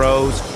Bros.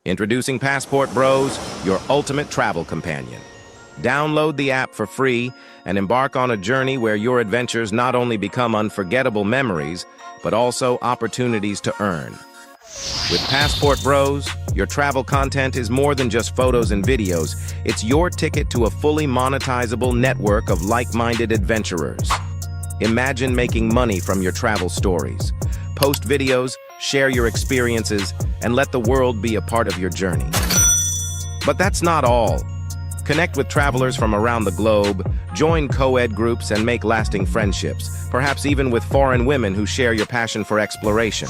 Introducing Passport Bros, your ultimate travel companion. Download the app for free and embark on a journey where your adventures not only become unforgettable memories, but also opportunities to earn. With Passport Bros, your travel content is more than just photos and videos. It's your ticket to a fully monetizable network of like-minded adventurers. Imagine making money from your travel stories. Post videos, share your experiences, and let the world be a part of your journey. But that's not all. Connect with travelers from around the globe, join co-ed groups, and make lasting friendships, perhaps even with foreign women who share your passion for exploration.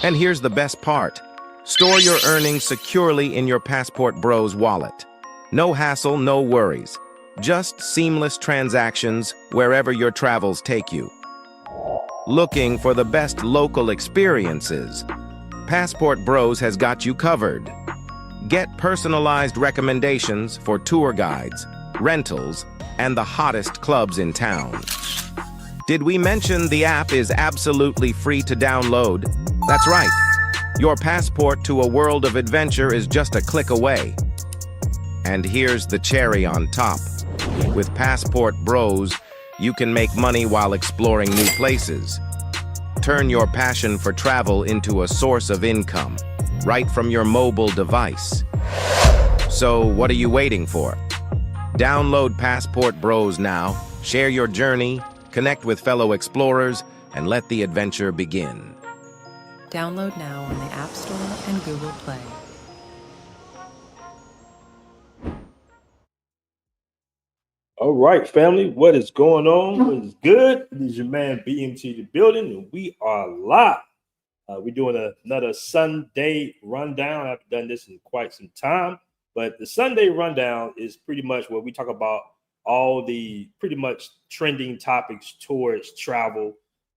And here's the best part. Store your earnings securely in your Passport Bros wallet. No hassle, no worries. Just seamless transactions wherever your travels take you. Looking for the best local experiences? Passport Bros has got you covered. Get personalized recommendations for tour guides, rentals, and the hottest clubs in town. Did we mention the app is absolutely free to download? That's right. Your passport to a world of adventure is just a click away. And here's the cherry on top. With Passport Bros, you can make money while exploring new places. Turn your passion for travel into a source of income, right from your mobile device. So, what are you waiting for? Download Passport Bros now, share your journey, connect with fellow explorers, and let the adventure begin. Download now on the App Store and Google Play. All right, family, what is going on? What is good? It is your man BMT the building, and we are live. We're doing another Sunday rundown. I've done this in quite some time, but the Sunday rundown is pretty much where we talk about all the pretty much trending topics towards travel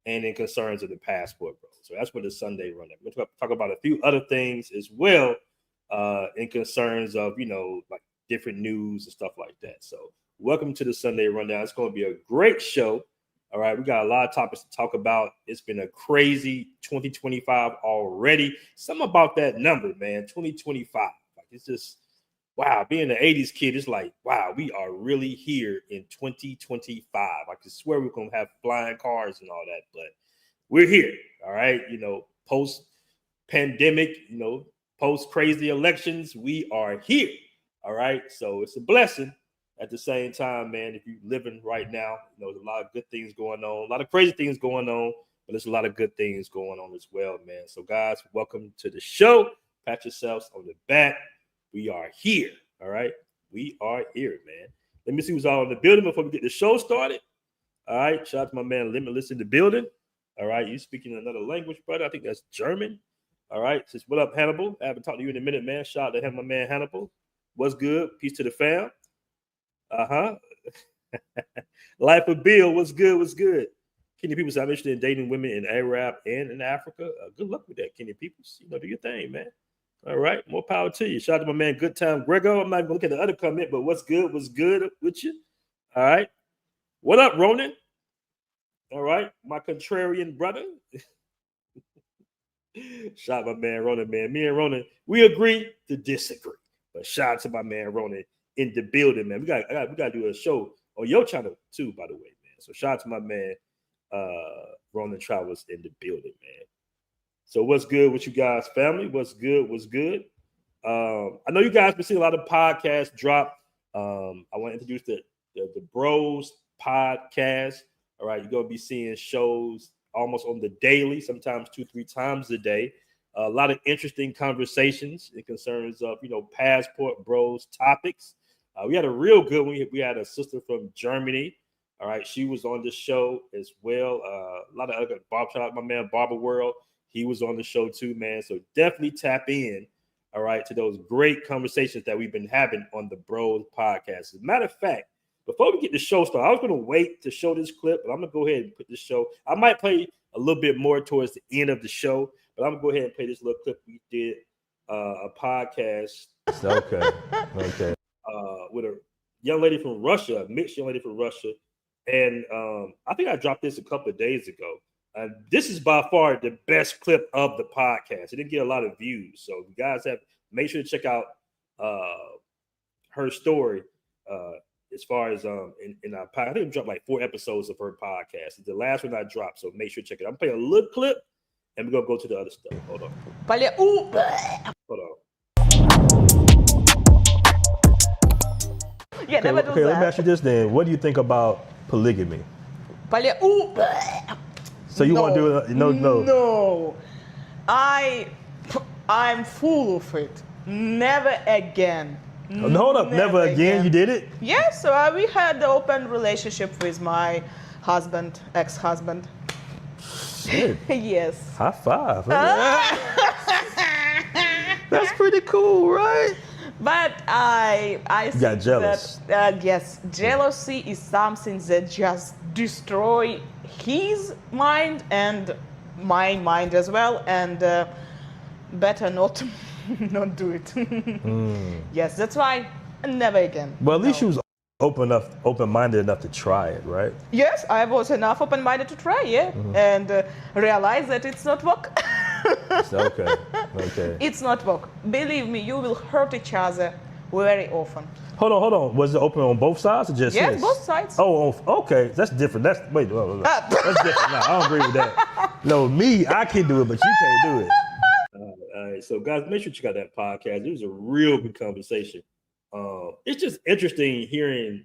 and in concerns of the passport, bro. So that's what the Sunday rundown. We're going to talk about a few other things as well, in concerns of, like different news and stuff like that. So welcome to the Sunday rundown. It's going to be a great show. All right, we got a lot of topics to talk about. It's been a crazy 2025 already. Something about that number, man, 2025. Like, it's just, wow, being an 80s kid, it's like, wow, we are really here in 2025. I can swear we're going to have flying cars and all that, but we're here, all right? Post-pandemic, post-crazy elections, we are here, all right? So it's a blessing. At the same time, man, if you're living right now, there's a lot of good things going on, a lot of crazy things going on, but there's a lot of good things going on as well, man. So, guys, welcome to the show. Pat yourselves on the back. We are here, all right? We are here, man. Let me see who's all in the building before we get the show started. All right, shout out to my man Limitless in the building. All right, you speaking another language, brother. I think that's German. All right, says, what up, Hannibal? I haven't talked to you in a minute, man. Shout out to him, my man Hannibal. What's good? Peace to the fam. Life of Bill, what's good? What's good? Kenny Peoples, I'm interested in dating women in Arab and in Africa. Good luck with that, Kenny Peoples. Do your thing, man. All right, more power to you. Shout out to my man Good Time Grego. I'm not going to look at the other comment, but what's good? What's good with you? All right. What up, Ronan? All right, my contrarian brother. Shout out to my man Ronan, man. Me and Ronan, we agree to disagree. But shout out to my man Ronan in the building, man. We got to do a show on your channel too, by the way, man. So shout out to my man Ronan Travels in the building, man. So what's good with you guys, family? What's good? What's good? I know you guys been seeing a lot of podcasts drop. I want to introduce the Bros podcast. All right, you're gonna be seeing shows almost on the daily, sometimes 2-3 times a day. A lot of interesting conversations in concerns of passport bros topics. We had a real good one. We had a sister from Germany. All right, she was on the show as well. A lot of other shout out my man Barber World. He was on the show too, man. So definitely tap in, all right, to those great conversations that we've been having on the Bros podcast. As a matter of fact, before we get the show started, I was going to wait to show this clip, but I'm going to go ahead and put this show. I might play a little bit more towards the end of the show, but I'm going to go ahead and play this little clip we did, a podcast. Okay. With a young lady from Russia, a mixed young lady from Russia. And I think I dropped this a couple of days ago. This is by far the best clip of the podcast. It didn't get a lot of views. So you guys make sure to check out her story as far as in our podcast. I think we dropped like 4 episodes of her podcast. It's the last one I dropped, so make sure to check it out. I'm playing a little clip, and we're going to go to the other stuff. Hold on. Hold on. Yeah, okay, let me ask you this then. What do you think about polygamy? So you want to do it? No. No. I'm full of it. Never again. Hold up. Never again? You did it? Yes. So we had the open relationship with my husband, ex-husband. Shit. Yes. High five. That's pretty cool, right? But I got jealous. That, yes, jealousy is something that just destroy his mind and my mind as well, and better not do it. Yes, that's why never again. Well, at least you was open-minded enough to try it, right? Yes, I was enough open-minded to try, and realize that it's not work. Okay. It's not work. Believe me, you will hurt each other very often. Hold on. Was it open on both sides or just yes, his? both sides. Oh, okay. That's different. That's different. No, I don't agree with that. No, I can do it, but you can't do it. All right. So, guys, make sure you check out that podcast. It was a real good conversation. It's just interesting hearing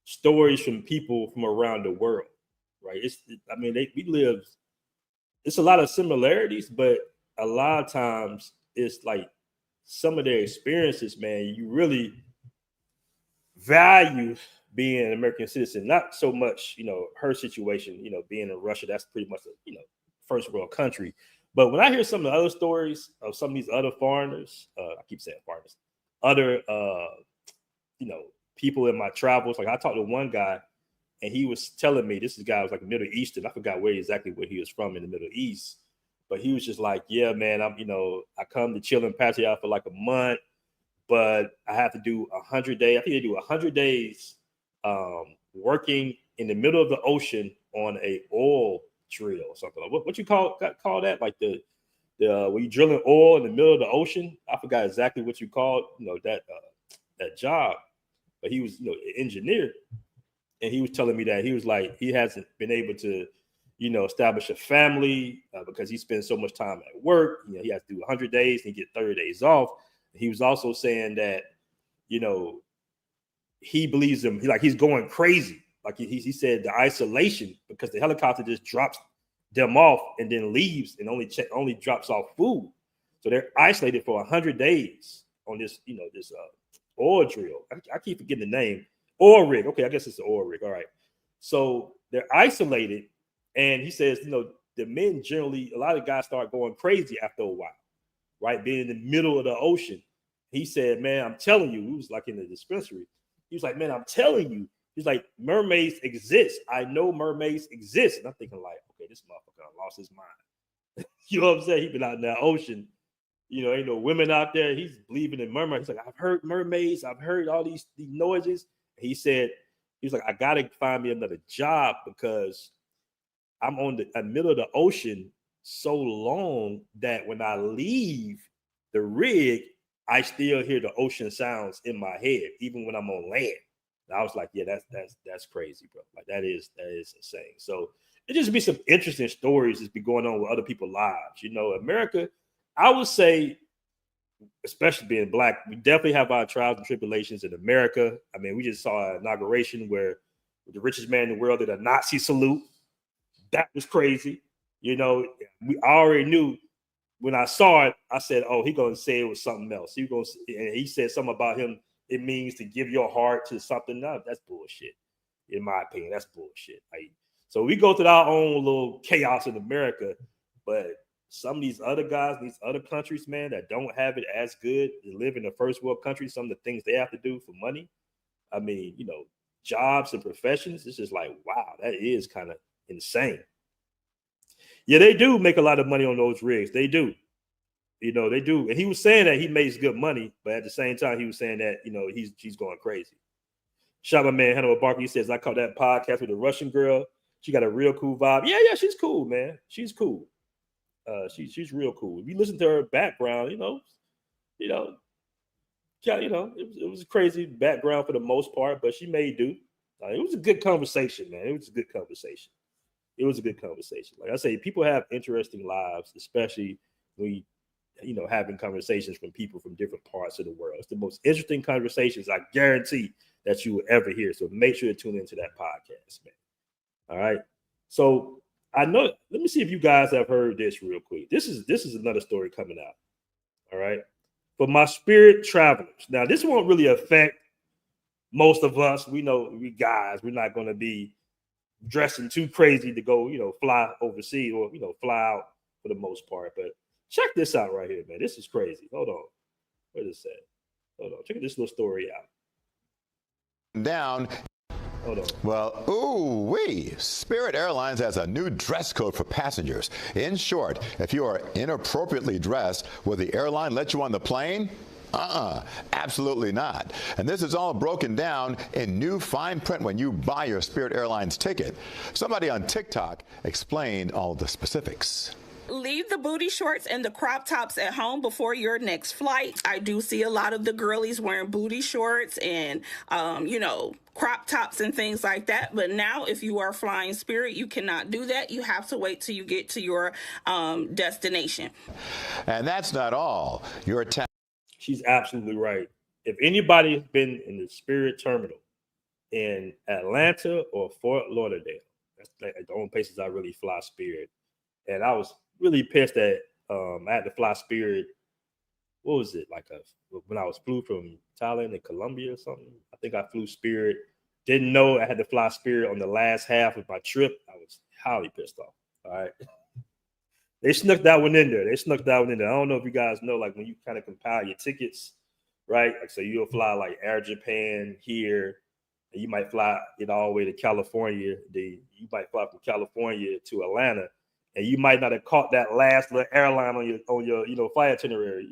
stories from people from around the world, right? We live. It's a lot of similarities, but a lot of times it's like some of their experiences, man, you really value being an American citizen. Not so much, her situation, being in Russia, that's pretty much a, first world country. But when I hear some of the other stories of some of these other foreigners, I keep saying foreigners, other, people in my travels, like I talked to one guy and he was telling me, this guy was like Middle Eastern. I forgot exactly where he was from in the Middle East, but he was just like, yeah, man, I come to chill in Pattaya for like a month, but I have to do 100 days. I think they do 100 days working in the middle of the ocean on a oil drill or something. What you call that? Like the when you drilling oil in the middle of the ocean. I forgot exactly what you called that job, but he was an engineer, and he was telling me that he was like he hasn't been able to establish a family because he spends so much time at work. He has to do 100 days and he get 30 days off. He was also saying that he believes him. He's going crazy. Like he said, the isolation, because the helicopter just drops them off and then leaves and only drops off food. So they're isolated for 100 days on this oil drill. I keep forgetting the name. Oil rig. Okay, I guess it's the oil rig. All right. So they're isolated, and he says, the men generally, a lot of guys start going crazy after a while, right? Being in the middle of the ocean. He said, man, I'm telling you, he was like in the dispensary. He was like, man, I'm telling you. He's like, mermaids exist. I know mermaids exist. And I'm thinking like, okay, this motherfucker lost his mind. You know what I'm saying? He's been out in that ocean. Ain't no women out there. He's believing in mermaids. He's like, I've heard mermaids. I've heard all these noises. He said, he's like, I got to find me another job because I'm on the middle of the ocean so long that when I leave the rig, I still hear the ocean sounds in my head, even when I'm on land. And I was like, yeah, that's crazy, bro. Like that is insane. So it just be some interesting stories that's be going on with other people's lives. America, I would say, especially being Black, we definitely have our trials and tribulations in America. I mean, we just saw an inauguration where the richest man in the world did a Nazi salute. That was crazy. We already knew when I saw it. I said, "Oh, he gonna say it was something else." And he said something about him. It means to give your heart to something. No, that's bullshit. In my opinion, that's bullshit. So we go through our own little chaos in America, but some of these other guys, these other countries, man, that don't have it as good, they live in a first world country, some of the things they have to do for money. I mean, jobs and professions, it's just like, wow, that is kind of insane. Yeah, they do make a lot of money on those rigs. They do. They do. And he was saying that he makes good money, but at the same time, he was saying that, he's going crazy. Shout out my man, Hannibal Barker. He says, I caught that podcast with a Russian girl. She got a real cool vibe. Yeah, she's cool, man. She's cool. She's real cool. If you listen to her background, it was a crazy background for the most part, but she made do. It was a good conversation, man. It was a good conversation. Like I say, people have interesting lives, especially when having conversations from people from different parts of the world. It's the most interesting conversations I guarantee that you will ever hear. So make sure to tune into that podcast, man. All right. So I know. Let me see if you guys have heard this real quick. This is another story coming out. All right. For my spirit travelers. Now, this won't really affect most of us. We know we guys. We're not going to be dressing too crazy to go, fly overseas or fly out for the most part. But check this out right here, man. This is crazy. Hold on. Where is that? Hold on. Check this little story out. Down. Hold on. Well, Spirit Airlines has a new dress code for passengers. In short, if you are inappropriately dressed, will the airline let you on the plane? Absolutely not. And this is all broken down in new fine print when you buy your Spirit Airlines ticket. Somebody on TikTok explained all the specifics. Leave the booty shorts and the crop tops at home before your next flight. I do see a lot of the girlies wearing booty shorts and, crop tops and things like that. But now if you are flying Spirit, you cannot do that. You have to wait till you get to your destination. And that's not all. She's absolutely right. If anybody's been in the Spirit terminal in Atlanta or Fort Lauderdale, that's like the only places I really fly Spirit. And I was really pissed that I had to fly Spirit. What was it? When I flew from Thailand to Colombia or something. I think I flew Spirit. Didn't know I had to fly Spirit on the last half of my trip. I was highly pissed off. All right. They snuck that one in there. I don't know if you guys know, like when you kind of compile your tickets, right? Like, so you'll fly like Air Japan here, and you might fly all the way to California. You might fly from California to Atlanta, and you might not have caught that last little airline on your flight itinerary.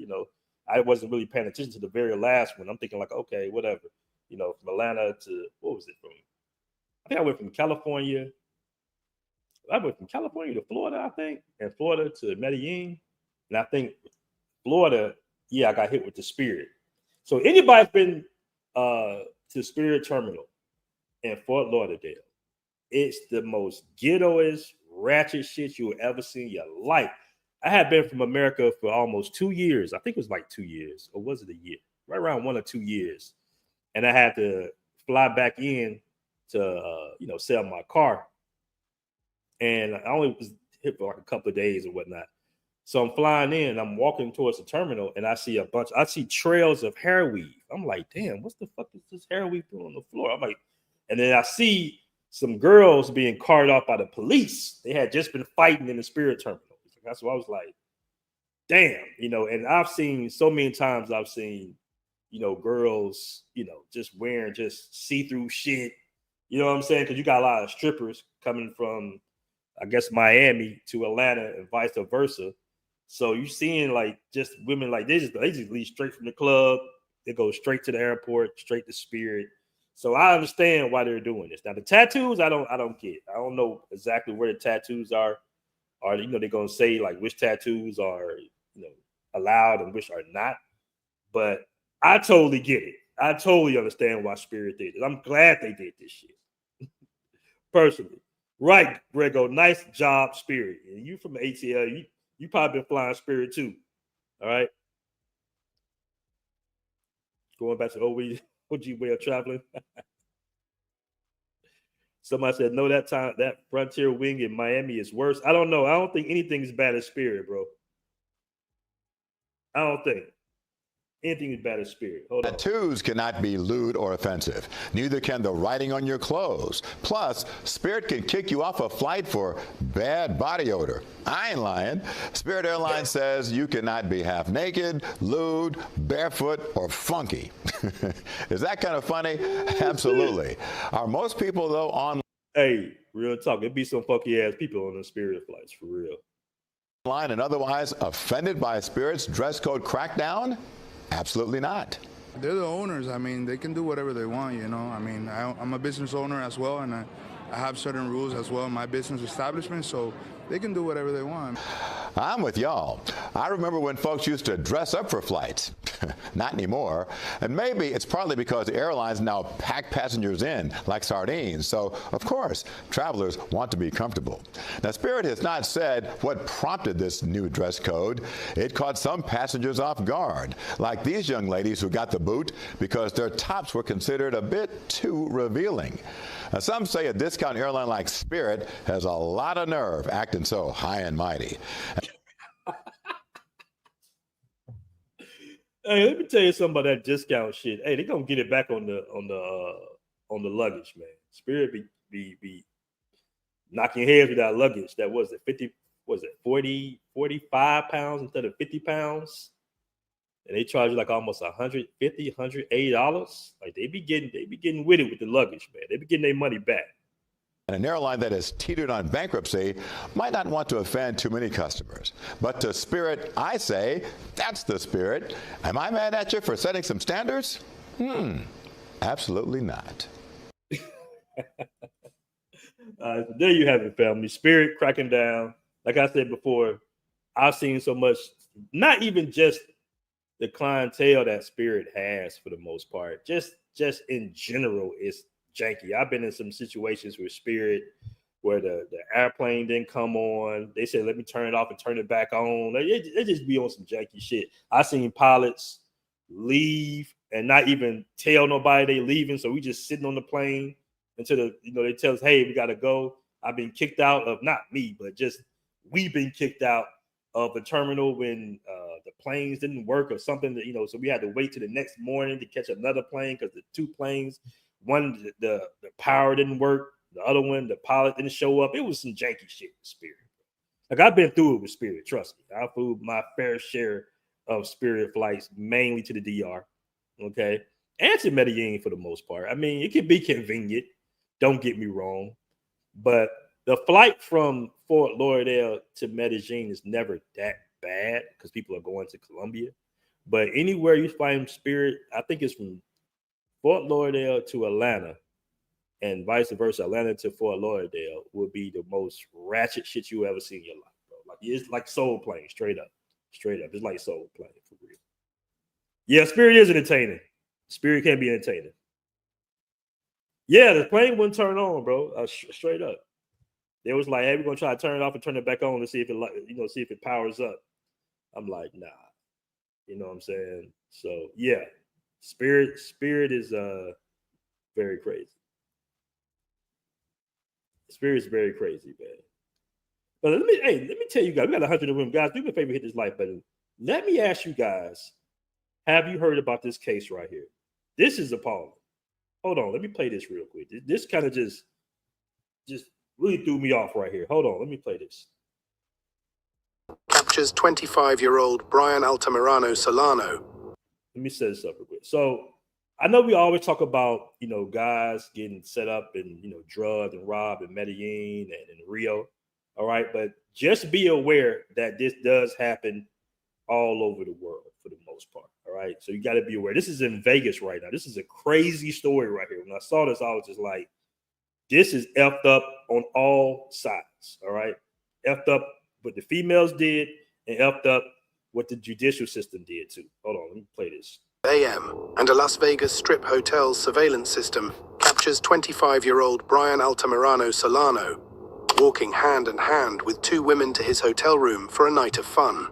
I wasn't really paying attention to the very last one. I'm thinking like, okay, whatever. From Atlanta to what was it from? I think I went from California. I went from California to Florida, I think, and Florida to Medellin, and I think Florida. Yeah, I got hit with the Spirit. So anybody's been to Spirit Terminal in Fort Lauderdale, it's the most ghettoest, ratchet shit you'll ever see in your life. I had been from America for almost 2 years. I think it was like 2 years, or was it a year? Right around 1 or 2 years. And I had to fly back in to, sell my car. And I only was hit for like a couple of days or whatnot. So I'm flying in, and I'm walking towards the terminal, and I see trails of hair weave. I'm like, damn, what the fuck is this hair weave doing on the floor? I'm like, and then I see some girls being carted off by the police. They had just been fighting in the Spirit Terminal. That's why I was like, damn, and I've seen so many times, girls, just wearing just see-through shit. You know what I'm saying? Because you got a lot of strippers coming from, I guess, Miami to Atlanta and vice versa. So you're seeing like just women like they just leave straight from the club. They go straight to the airport, straight to Spirit. So I understand why they're doing this. Now the tattoos, I don't get. I don't know exactly where the tattoos are. Or they're gonna say like which tattoos are allowed and which are not. But I totally get it. I totally understand why Spirit did it. I'm glad they did this shit. Personally. Right, Grego. Nice job, Spirit. And you from ATL, you probably been flying Spirit too. All right. Going back to OG way of traveling. Somebody said, no, that Frontier wing in Miami is worse. I don't know. I don't think anything is bad as Spirit, bro. I don't think anything is bad as Spirit. Hold on. Tattoos cannot be lewd or offensive. Neither can the writing on your clothes. Plus, Spirit can kick you off a flight for bad body odor. I ain't lying. Spirit Airlines says you cannot be half naked, lewd, barefoot, or funky. Is that kind of funny? Absolutely. Are most people, though, on... Hey, real talk. It'd be some funky ass people on the Spirit flights, for real. ...line and otherwise offended by Spirit's dress code crackdown? Absolutely not. They're the owners. I mean, they can do whatever they want, I mean, I'm a business owner as well, and I have certain rules as well in my business establishment, so they can do whatever they want. I'm with y'all. I remember when folks used to dress up for flights. Not anymore. And maybe it's partly because the airlines now pack passengers in like sardines. So, of course, travelers want to be comfortable. Now, Spirit has not said what prompted this new dress code. It caught some passengers off guard, like these young ladies who got the boot because their tops were considered a bit too revealing. Now, some say a discount airline like Spirit has a lot of nerve acting so high and mighty. Hey, let me tell you something about that discount shit. Hey, they're gonna get it back on the luggage, man. Spirit be knocking heads with that luggage. That was it 50, was it 45 pounds instead of 50 pounds? And they charge you like almost $150, $180. Like they be getting with it with the luggage, man. They be getting their money back. And an airline that is teetered on bankruptcy might not want to offend too many customers. But to Spirit, I say, that's the Spirit. Am I mad at you for setting some standards? Absolutely not. So there you have it, family. Spirit cracking down. Like I said before, I've seen so much, not even just the clientele that Spirit has for the most part, just in general, it's janky. I've been in some situations with Spirit where the airplane didn't come on. They said, let me turn it off and turn it back on. They just be on some janky shit. I seen pilots leave and not even tell nobody they leaving. So we just sitting on the plane until they tell us, hey, we got to go. I've been kicked out of, not me, but just we've been kicked out of the terminal when the planes didn't work or something that, so we had to wait till the next morning to catch another plane because the two planes, one, the power didn't work. The other one, the pilot didn't show up. It was some janky shit with Spirit. Like I've been through it with Spirit. Trust me. I flew my fair share of Spirit flights, mainly to the DR. Okay. and to Medellin for the most part. I mean, it can be convenient. Don't get me wrong, but the flight from Fort Lauderdale to Medellin is never that bad because people are going to Colombia. But anywhere you find Spirit, I think it's from Fort Lauderdale to Atlanta and vice versa, Atlanta to Fort Lauderdale would be the most ratchet shit you ever see in your life, bro. Like it's like soul plane, straight up. It's like soul plane for real. Yeah, Spirit is entertaining. Spirit can be entertaining. Yeah, the plane wouldn't turn on, bro. Straight up. They was like, hey, we're gonna try to turn it off and turn it back on to see if it see if it powers up. I'm like, nah. You know what I'm saying? So yeah, Spirit is very crazy. Spirit's very crazy, man. But let me tell you guys, we got 100 of them guys. Do me a favor, hit this like button. Let me ask you guys, have you heard about this case right here? This is appalling. Hold on, let me play this real quick. This kind of just really threw me off right here. Hold on, let me play this. Captures 25-year-old Brian Altamirano Solano. Let me set this up real quick. So I know we always talk about, guys getting set up and, drugged and robbed in Medellin and in Rio. All right. But just be aware that this does happen all over the world for the most part. All right. So you got to be aware. This is in Vegas right now. This is a crazy story right here. When I saw this, I was just like, this is effed up on all sides. All right. Effed up what the females did and effed up what the judicial system did too. Hold on. Let me play this. AM and a Las Vegas Strip hotel's surveillance system captures 25-year-old Brian Altamirano Solano walking hand in hand with two women to his hotel room for a night of fun.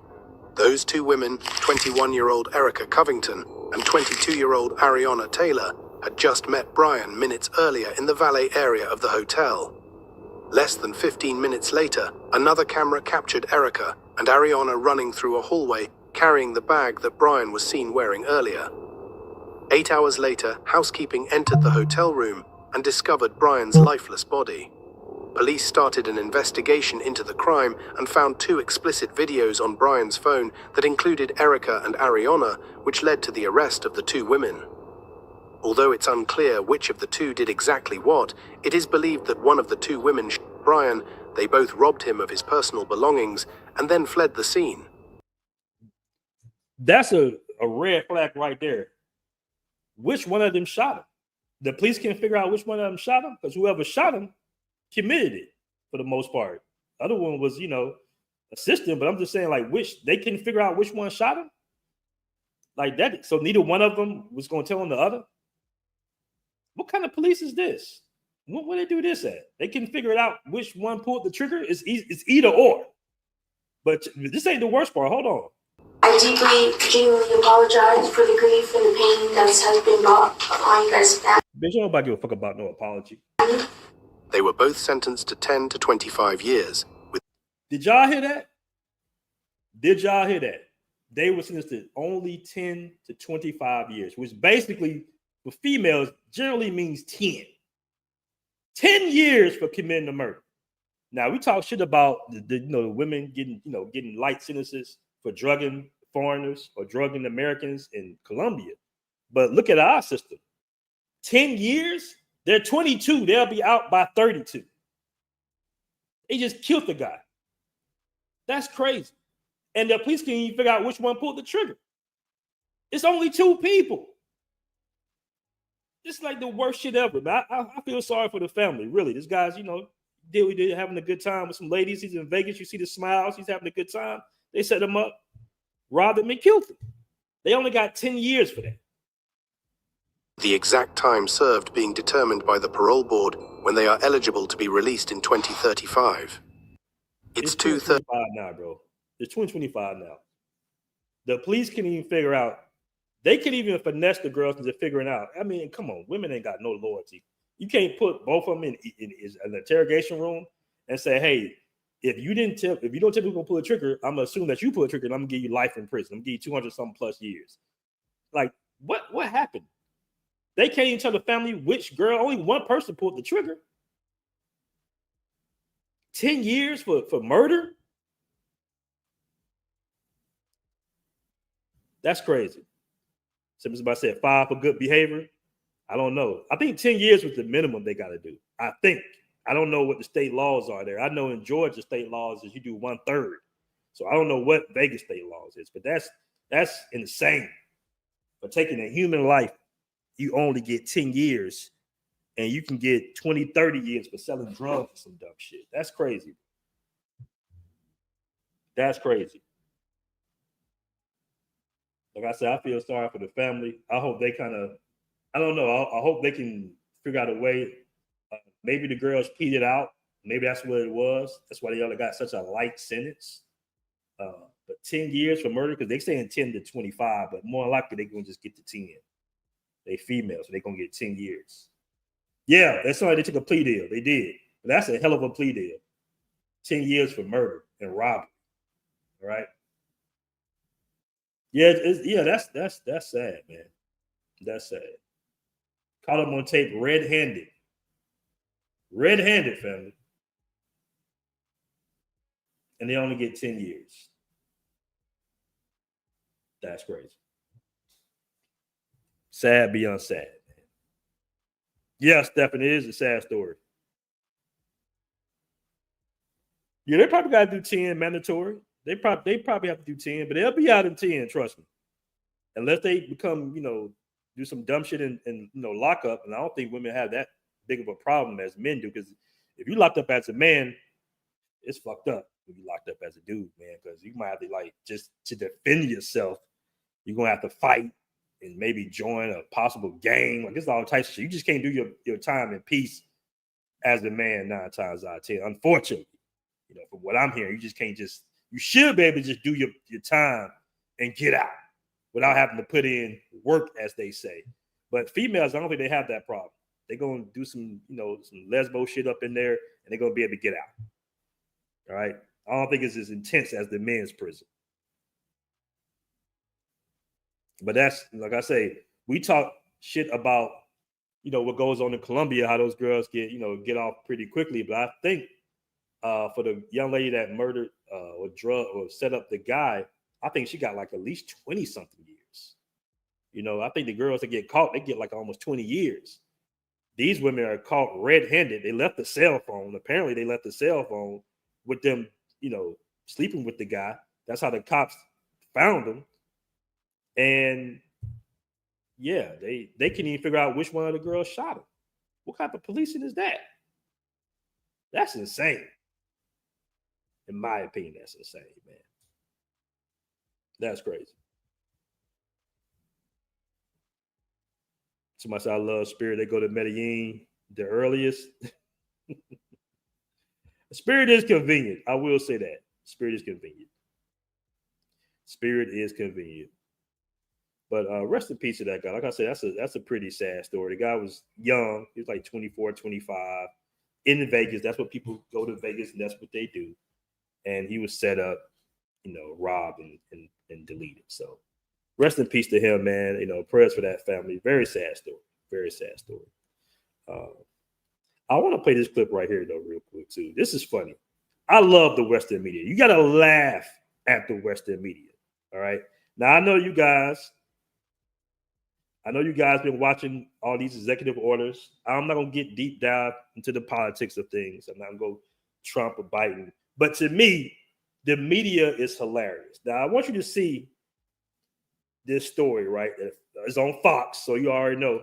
Those two women, 21-year-old Erica Covington and 22-year-old Ariana Taylor, had just met Brian minutes earlier in the valet area of the hotel. Less than 15 minutes later, another camera captured Erica and Ariana running through a hallway carrying the bag that Brian was seen wearing earlier. 8 hours later, housekeeping entered the hotel room and discovered Brian's lifeless body. Police started an investigation into the crime and found two explicit videos on Brian's phone that included Erica and Ariana, which led to the arrest of the two women. Although it's unclear which of the two did exactly what, it is believed that one of the two women shot Brian. They both robbed him of his personal belongings and then fled the scene. That's a red flag right there. Which one of them shot him? The police can't figure out which one of them shot him because whoever shot him committed it for the most part. The other one was, assistant, but I'm just saying, like, which they can figure out which one shot him. Like that. So neither one of them was going to tell on the other. What kind of police is this? Where they do this at? They can figure it out which one pulled the trigger. It's either or. But this ain't the worst part. Hold on. I genuinely apologize for the grief and the pain that has been brought upon you guys. Bitch, nobody give a fuck about no apology. They were both sentenced to 10 to 25 years. Did y'all hear that? They were sentenced to only 10 to 25 years, which basically for females generally means 10. 10 years for committing a murder. Now we talk shit about the women getting light sentences for drugging foreigners or drugging Americans in Colombia. But look at our system. 10 years, they're 22. They'll be out by 32. They just killed the guy. That's crazy. And the police can't even figure out which one pulled the trigger. It's only two people. It's like the worst shit ever, man. I feel sorry for the family, really. This guy's, they're having a good time with some ladies. He's in Vegas. You see the smiles. He's having a good time. They set him up, robbed him, and killed him. They only got 10 years for that. The exact time served being determined by the parole board when they are eligible to be released in 2035. It's 2035 now, bro. It's 2025 now. The police can't even figure out. They can even finesse the girls into figuring out. I mean, come on, women ain't got no loyalty. You can't put both of them in an interrogation room and say, hey, if you don't tell people to pull a trigger, I'm gonna assume that you pull a trigger and I'm gonna give you life in prison. I'm gonna give you 200 something plus years. Like, what happened? They can't even tell the family which girl. Only one person pulled the trigger. 10 years for murder? That's crazy. Somebody said 5 for good behavior. I don't know. I think 10 years was the minimum they got to do. I think. I don't know what the state laws are there. I know in Georgia, state laws is you do 1/3. So I don't know what Vegas state laws is, but that's insane. For taking a human life, you only get 10 years, and you can get 20, 30 years for selling drugs or some dumb shit. That's crazy. That's crazy. Like I said, I feel sorry for the family. I hope they I don't know. I hope they can figure out a way. Maybe the girls peed out. Maybe that's what it was. That's why they only got such a light sentence. But 10 years for murder, because they saying 10 to 25, but more likely they're going to just get to 10. They female, so they're going to get 10 years. Yeah, that's why they took a plea deal. They did. But that's a hell of a plea deal. 10 years for murder and robbery. All right? Yeah, that's sad, man. That's sad. Caught him on tape red-handed. Red-handed, family. And they only get 10 years. That's crazy. Sad beyond sad, man. Yeah, Stephen, it is a sad story. Yeah, they probably got to do 10 mandatory. They probably have to do 10, but they'll be out in 10, trust me. Unless they become, do some dumb shit and lock up. And I don't think women have that big of a problem as men do, because if you locked up as a man, it's fucked up when you locked up as a dude, man, because you might have to, just to defend yourself, you're going to have to fight and maybe join a possible gang. It's all types of shit. You just can't do your time in peace as a man 9 times out of 10. Unfortunately, from what I'm hearing, you just can't you should be able to just do your time and get out without having to put in work, as they say. But females, I don't think they have that problem. They're going to do some, some lesbo shit up in there, and they're going to be able to get out. All right? I don't think it's as intense as the men's prison. But that's, like I say, we talk shit about, what goes on in Colombia, how those girls get off pretty quickly. But I think for the young lady that murdered or set up the guy, I think she got at least 20-something years. I think the girls that get caught, they get almost 20 years. These women are caught red-handed. They left the cell phone. Apparently, they left the cell phone with them, sleeping with the guy. That's how the cops found him. And yeah, they couldn't even figure out which one of the girls shot him. What kind of policing is that? That's insane. In my opinion, that's insane, man. That's crazy. Somebody said, I love Spirit. They go to Medellin the earliest. Spirit is convenient. I will say that. Spirit is convenient. Spirit is convenient. But rest in peace to that guy. Like I said, that's a pretty sad story. The guy was young. He was 24, 25 in Vegas. That's what people go to Vegas, and that's what they do. And he was set up, robbed and deleted. So rest in peace to him, man. Prayers for that family. Very sad story. Very sad story. I want to play this clip right here, though, real quick, too. This is funny. I love the Western media. You got to laugh at the Western media. All right. Now, I know you guys been watching all these executive orders. I'm not going to get deep dive into the politics of things. I'm not going to go Trump or Biden. But to me, the media is hilarious. Now, I want you to see this story, right? It's on Fox, so you already know,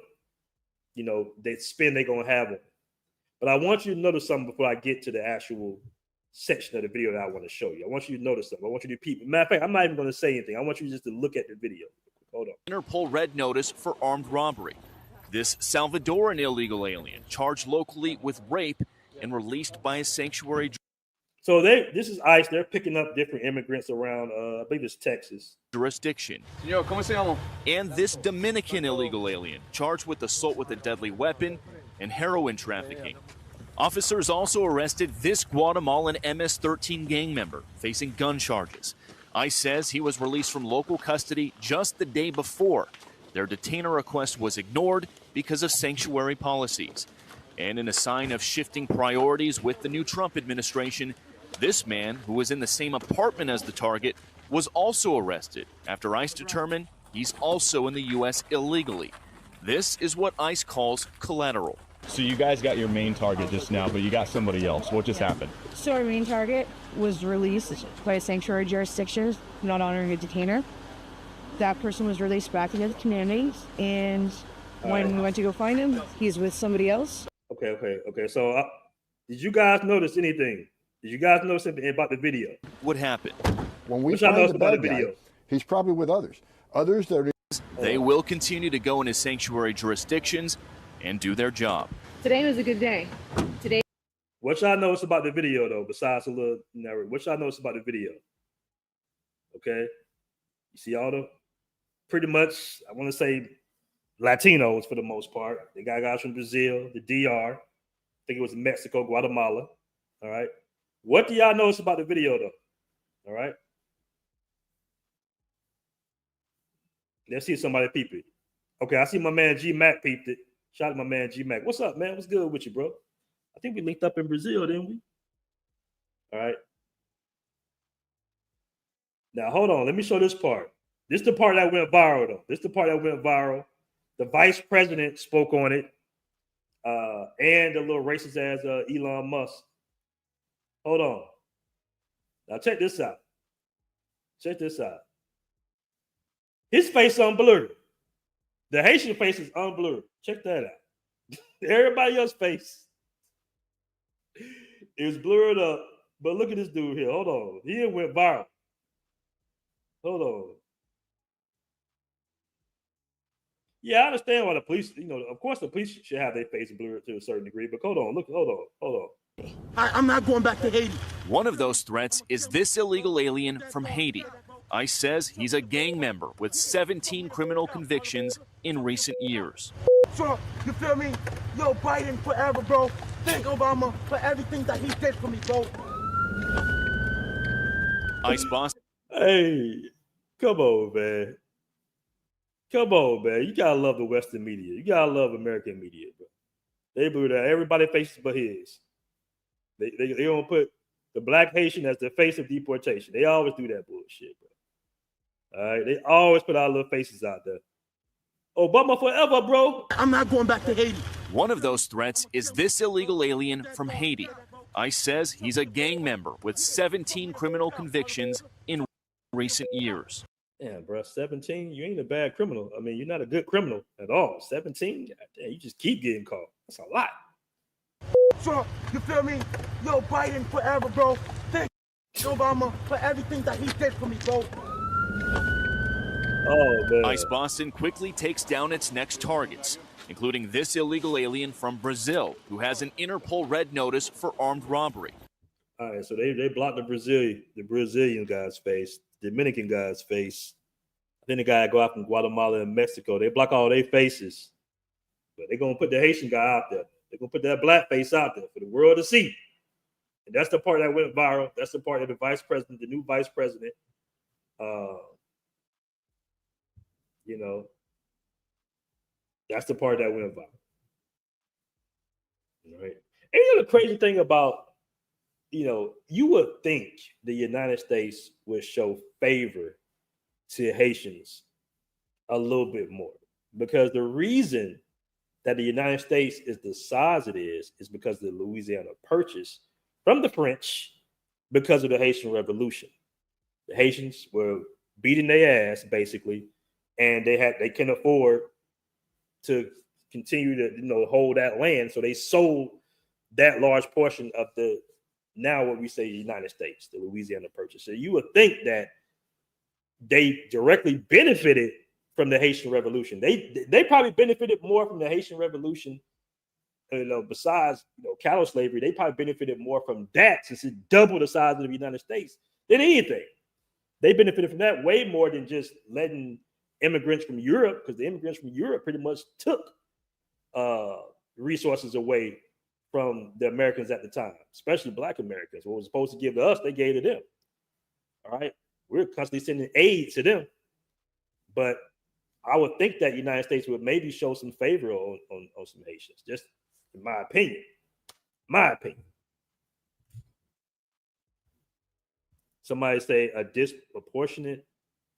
they spin they're going to have them. But I want you to notice something before I get to the actual section of the video that I want to show you. I want you to notice something. I want you to repeat. Matter of fact, I'm not even going to say anything. I want you just to look at the video. Hold on. Interpol red notice for armed robbery. This Salvadoran illegal alien charged locally with rape and released by a sanctuary. So this is ICE. They're picking up different immigrants around, I believe it's Texas. Jurisdiction. Señor, ¿cómo se llama? And this Dominican illegal alien charged with assault with a deadly weapon and heroin trafficking. Officers also arrested this Guatemalan MS-13 gang member facing gun charges. ICE says he was released from local custody just the day before. Their detainer request was ignored because of sanctuary policies. And in a sign of shifting priorities with the new Trump administration, this man, who was in the same apartment as the target, was also arrested after ICE determined he's also in the U.S. illegally. This is what ICE calls collateral. So you guys got your main target just now, but you got somebody else. What just happened? So our main target was released by a sanctuary jurisdiction, not honoring a detainer. That person was released back into the community, and when we went to go find him, he's with somebody else. Okay. So did you guys notice anything? Did you guys notice anything about the video? What happened? When we What y'all find notice the about bad the video? guy, he's probably with others. Others that are... They will continue to go into sanctuary jurisdictions and do their job. Today was a good day. Today. What y'all notice about the video, though, besides a little narrative? What y'all notice about the video? Okay. You see all the, pretty much, I want to say Latinos for the most part. They got guys from Brazil, the DR. I think it was Mexico, Guatemala. All right. What do y'all notice about the video, though? All right. Let's see if somebody peep it. Okay, I see my man G Mac peeped it. Shout out to my man G Mac. What's up, man? What's good with you, bro? I think we linked up in Brazil, didn't we? All right. Now, hold on. Let me show this part. This is the part that went viral, though. This is the part that went viral. The vice president spoke on it. And the little racist ass Elon Musk. Hold on. Now, check this out. Check this out. His face unblurred. The Haitian face is unblurred. Check that out. Everybody else's face is blurred up. But look at this dude here. Hold on. He went viral. Hold on. Yeah, I understand why the police, of course the police should have their face blurred to a certain degree, but hold on. I'm not going back to Haiti. One of those threats is this illegal alien from Haiti. ICE says he's a gang member with 17 criminal convictions in recent years. Trump, you feel me? Yo, Biden forever, bro. Thank Obama for everything that he did for me, bro. ICE boss. Hey, come on, man. Come on, man. You gotta love the Western media. You gotta love American media, bro. They blew that. Everybody faces but his. They don't put the black Haitian as the face of deportation. They always do that bullshit, bro. All right, they always put our little faces out there. Obama forever, bro. I'm not going back to Haiti. One of those threats is this illegal alien from Haiti. ICE says he's a gang member with 17 criminal convictions in recent years. Yeah, bro, 17, you ain't a bad criminal. I mean, you're not a good criminal at all. 17, damn, you just keep getting caught. That's a lot. Trump, you feel me? Yo, Biden forever, bro. Thank Obama for everything that he did for me, bro. Oh, man. ICE Boston quickly takes down its next targets, including this illegal alien from Brazil who has an Interpol red notice for armed robbery. All right, so they blocked the Brazilian guy's face, Dominican guy's face. Then the guy go out from Guatemala and Mexico. They block all their faces, but they're gonna put the Haitian guy out there. They're gonna put that black face out there for the world to see. And that's the part that went viral. That's the part that the new vice president, that's the part that went viral. All right. And you know the crazy thing about, you would think the United States would show favor to Haitians a little bit more, because the reason that the United States is the size it is because of the Louisiana Purchase from the French because of the Haitian Revolution. The Haitians were beating their ass basically, and they couldn't afford to continue to hold that land, so they sold that large portion of the now what we say United States, the Louisiana Purchase. So you would think that they directly benefited from the Haitian Revolution. They probably benefited more from the Haitian Revolution, besides cattle slavery. They probably benefited more from that, since it doubled the size of the United States, than anything. They benefited from that way more than just letting immigrants from Europe, because the immigrants from Europe pretty much took resources away from the Americans at the time, especially Black Americans. What was supposed to give to us, they gave to them. All right, we're constantly sending aid to them, but I would think that the United States would maybe show some favor on some Haitians, just in my opinion. Somebody say a disproportionate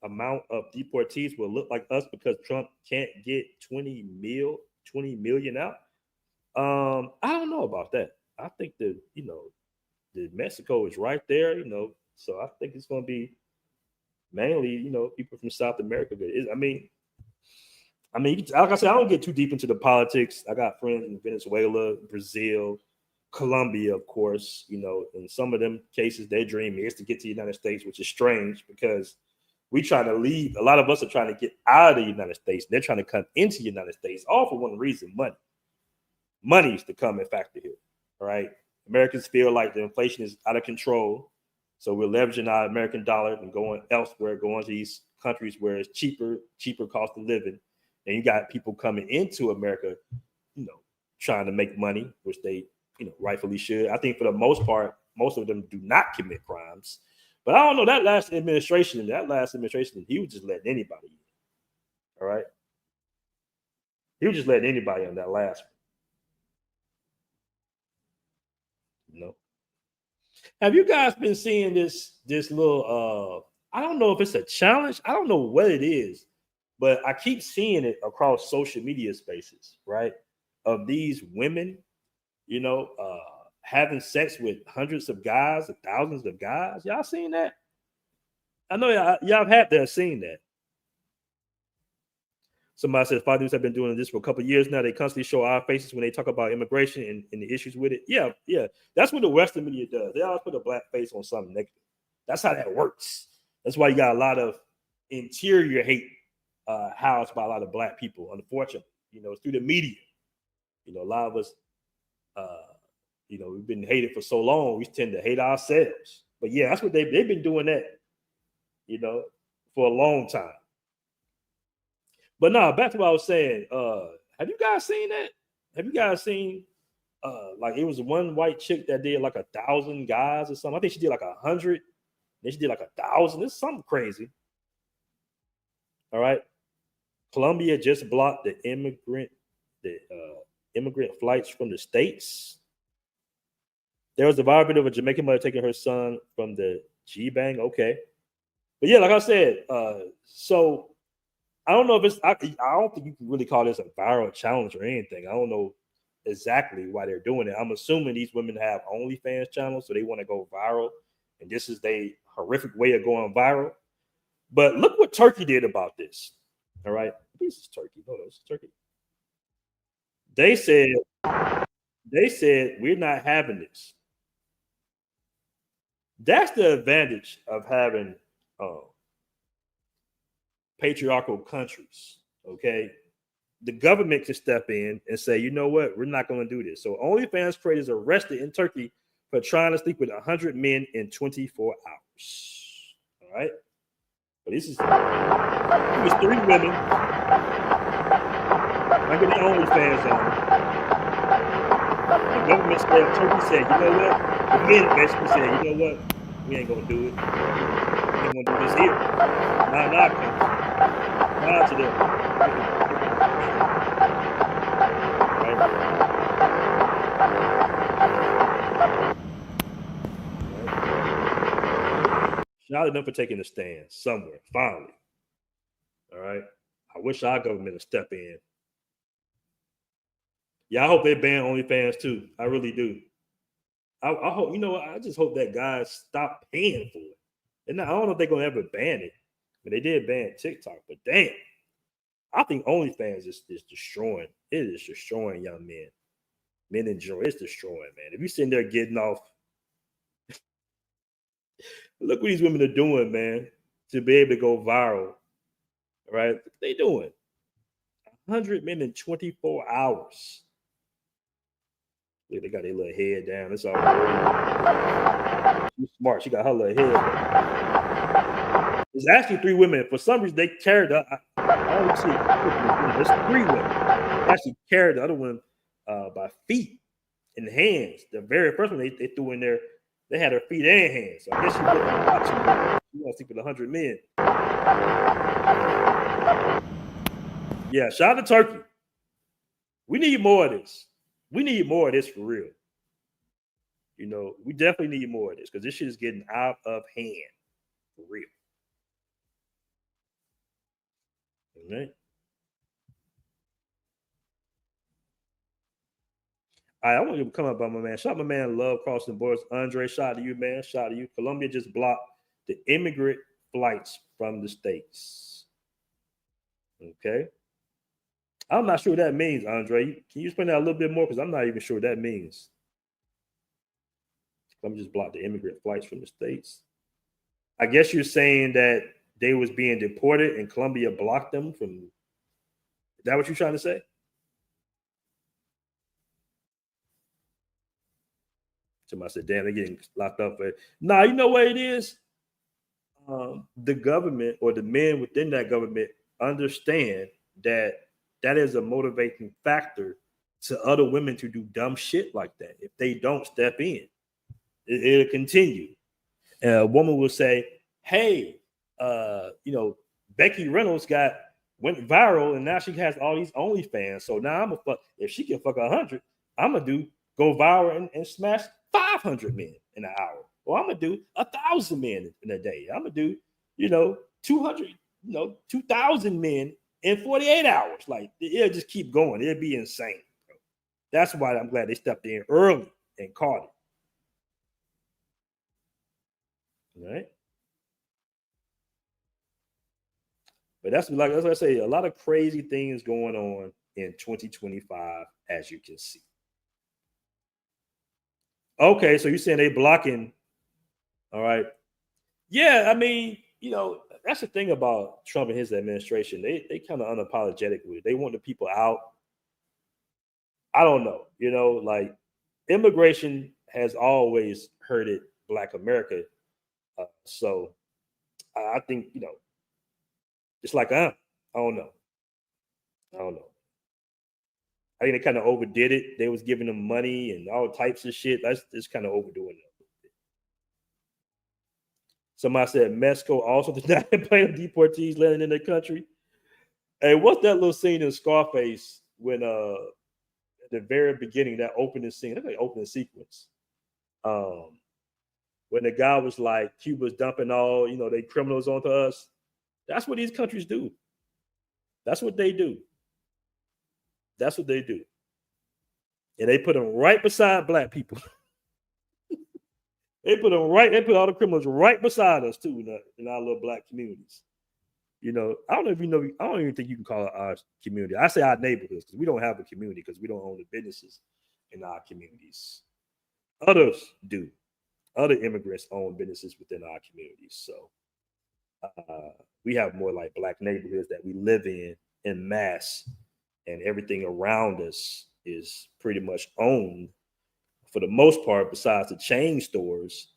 amount of deportees will look like us because Trump can't get 20 million out? I don't know about that. I think that, the Mexico is right there, so I think it's going to be mainly, people from South America. Like I said, I don't get too deep into the politics. I got friends in Venezuela, Brazil, Colombia, of course. In some of them cases, their dream is to get to the United States, which is strange because we try to leave. A lot of us are trying to get out of the United States. They're trying to come into the United States, all for one reason: money. Money is the common factor here. All right. Americans feel like the inflation is out of control. So we're leveraging our American dollar and going elsewhere, going to these countries where it's cheaper cost of living. And you got people coming into America, trying to make money, which they, rightfully should. I think for the most part, most of them do not commit crimes. But I don't know, that last administration, he was just letting anybody in. All right. He was just letting anybody in that last one. Have you guys been seeing this little I don't know if it's a challenge. I don't know what it is, but I keep seeing it across social media spaces, right? Of these women, having sex with hundreds of guys, thousands of guys. Y'all seen that? I know y'all have to have seen that. Somebody said fathers have been doing this for a couple of years now. They constantly show our faces when they talk about immigration and the issues with it. Yeah. That's what the Western media does. They always put a black face on something negative. That's how that works. That's why you got a lot of interior hate housed by a lot of black people, unfortunately. It's through the media. A lot of us, we've been hated for so long, we tend to hate ourselves. But yeah, that's what they've been doing that, for a long time. But no, back to what I was saying. Have you guys seen that? Have you guys seen like it was one white chick that did like 1,000 guys or something? I think she did like 100. Then she did like 1,000. It's something crazy. All right. Colombia just blocked the immigrant flights from the States. There was a viral video of a Jamaican mother taking her son from the G-Bang. Okay. But yeah, like I said, so I don't know if it's, I don't think you can really call this a viral challenge or anything. I don't know exactly why they're doing it. I'm assuming these women have OnlyFans channels, so they want to go viral. And this is their horrific way of going viral. But look what Turkey did about this. All right. This is Turkey. No, this is Turkey. They said, we're not having this. That's the advantage of having patriarchal countries, okay? The government can step in and say, you know what, we're not going to do this. So OnlyFans creators arrested in Turkey for trying to sleep with 100 men in 24 hours. All right? But it was 3 women. I get the OnlyFans on. The government said, Turkey said, you know what? The men basically said, you know what? We ain't going to do it. We ain't going to do this here. Not country. Not to them. Right? Shout out to them for taking a stand somewhere, finally. All right. I wish our government would step in. Yeah, I hope they ban OnlyFans too. I really do. I hope, I just hope that guys stop paying for it. And I don't know if they're going to ever ban it, but they did ban TikTok. But damn, I think OnlyFans is destroying. It is destroying young men. Men in general, it's destroying, man. If you're sitting there getting off, look what these women are doing, man, to be able to go viral. All right? What they doing? 100 men in 24 hours. Look, they got their little head down. It's all right. She's smart. She got her little head down. It's actually 3 women. For some reason, they carried her. I don't see it. There's 3 women. They actually carried the other one by feet and hands. The very first one they threw in there, they had her feet and hands. So I guess she wants to sleep with 100 men. Yeah, shout out to Turkey. We need more of this. We need more of this for real. We definitely need more of this because this shit is getting out of hand for real. Right. I want you to come up by my man. Shout out my man, Love Crossing Borders. Andre, shout out to you, man. Shout out to you. Colombia just blocked the immigrant flights from the States. Okay. I'm not sure what that means, Andre. Can you explain that a little bit more? Because I'm not even sure what that means. Colombia just blocked the immigrant flights from the States. I guess you're saying that they was being deported and Colombia blocked them from. Is that what you're trying to say? Somebody said, damn, they're getting locked up. Nah, you know what it is? The government or the men within that government understand that that is a motivating factor to other women to do dumb shit like that. If they don't step in, it'll continue. And a woman will say, hey, Becky Reynolds went viral and now she has all these OnlyFans. So now I'm if she can fuck 100, I'm gonna go viral and smash 500 men in an hour. Or I'm gonna do 1,000 men in a day. I'm gonna do, 200, 2,000 men in 48 hours. Like it'll just keep going. It'll be insane, bro. That's why I'm glad they stepped in early and caught it. All right. But that's what I say. A lot of crazy things going on in 2025, as you can see. Okay, so you're saying they blocking. All right. Yeah, I mean, that's the thing about Trump and his administration. They kind of unapologetic with it. They want the people out. I don't know. Like immigration has always hurted Black America. So I think, it's like, I don't know. I think they kind of overdid it. They was giving them money and all types of shit. That's just kind of overdoing it. Somebody said Mexico also did not plan deportees landing in their country. Hey, what's that little scene in Scarface when at the very beginning, that opening scene, that's like opening sequence. When the guy was like, Cuba's dumping all, they criminals onto us. That's what these countries do. That's what they do. That's what they do. And they put them right beside Black people. They put all the criminals right beside us too in our little Black communities. I don't know if I don't even think you can call it our community. I say our neighborhoods because we don't have a community because we don't own the businesses in our communities. Others do. Other immigrants own businesses within our communities. So we have more like Black neighborhoods that we live in mass, and everything around us is pretty much owned for the most part, besides the chain stores.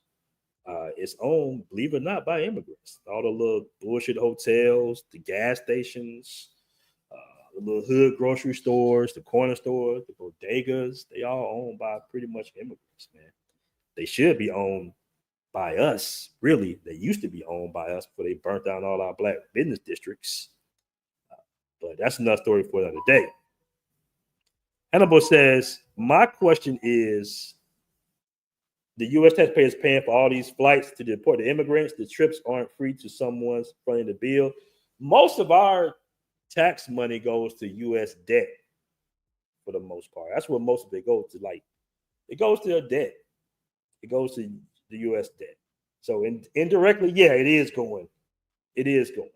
It's owned, believe it or not, by immigrants. All the little bullshit hotels, the gas stations, the little hood grocery stores, the corner stores, the bodegas, they all owned by pretty much immigrants, man. They should be owned by us, really. They used to be owned by us before they burnt down all our Black business districts. But that's another story for another day. Hannibal says, my question is, the U.S. taxpayer is paying for all these flights to deport the immigrants. The trips aren't free to someone's fronting the bill. Most of our tax money goes to U.S. debt for the most part. That's what most of it goes to. Like, it goes to their debt. It goes to the U.S. debt. So indirectly, yeah, it is going. It is going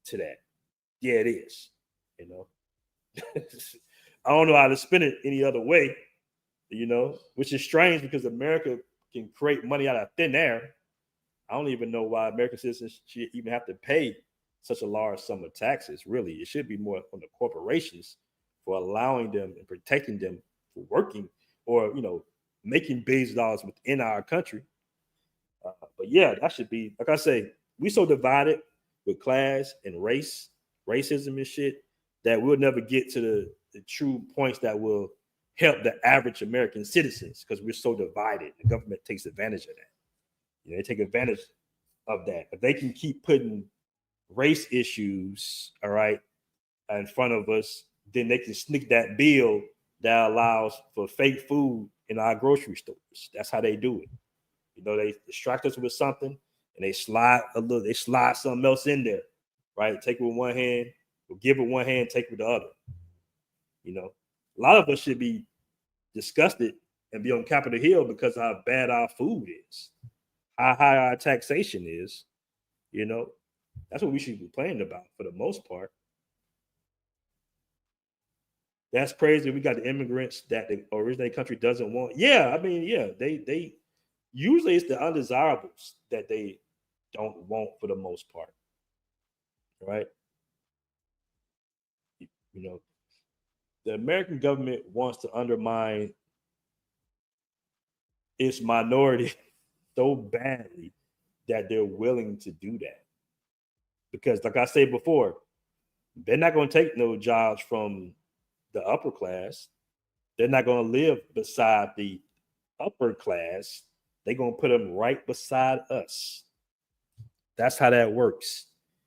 to that. Yeah, it is. I don't know how to spend it any other way. Which is strange because America can create money out of thin air. I don't even know why American citizens should even have to pay such a large sum of taxes. Really, it should be more on the corporations for allowing them and protecting them for working or, making billions of dollars within our country. But yeah, that should be, like I say, we so divided with class and racism and shit that we'll never get to the true points that will help the average American citizens because we're so divided. The government takes advantage of that. They take advantage of that. If they can keep putting race issues, all right, in front of us, then they can sneak that bill that allows for fake food in our grocery stores. That's how they do it. They distract us with something and they slide something else in there, right? Take it with one hand We'll give with one hand, take with the other. You know, a lot of us should be disgusted and be on Capitol Hill because of how bad our food is, how high our taxation is. You know, that's what we should be complaining about for the most part. That's crazy. We got the immigrants that the originating country doesn't want. Yeah, I mean, yeah, they usually it's the undesirables that they don't want for the most part, right? You know, the American government wants to undermine its minority so badly that they're willing to do that. Because, like I said before, they're not going to take no jobs from the upper class. They're not going to live beside the upper class. They're going to put them right beside us. That's how that works.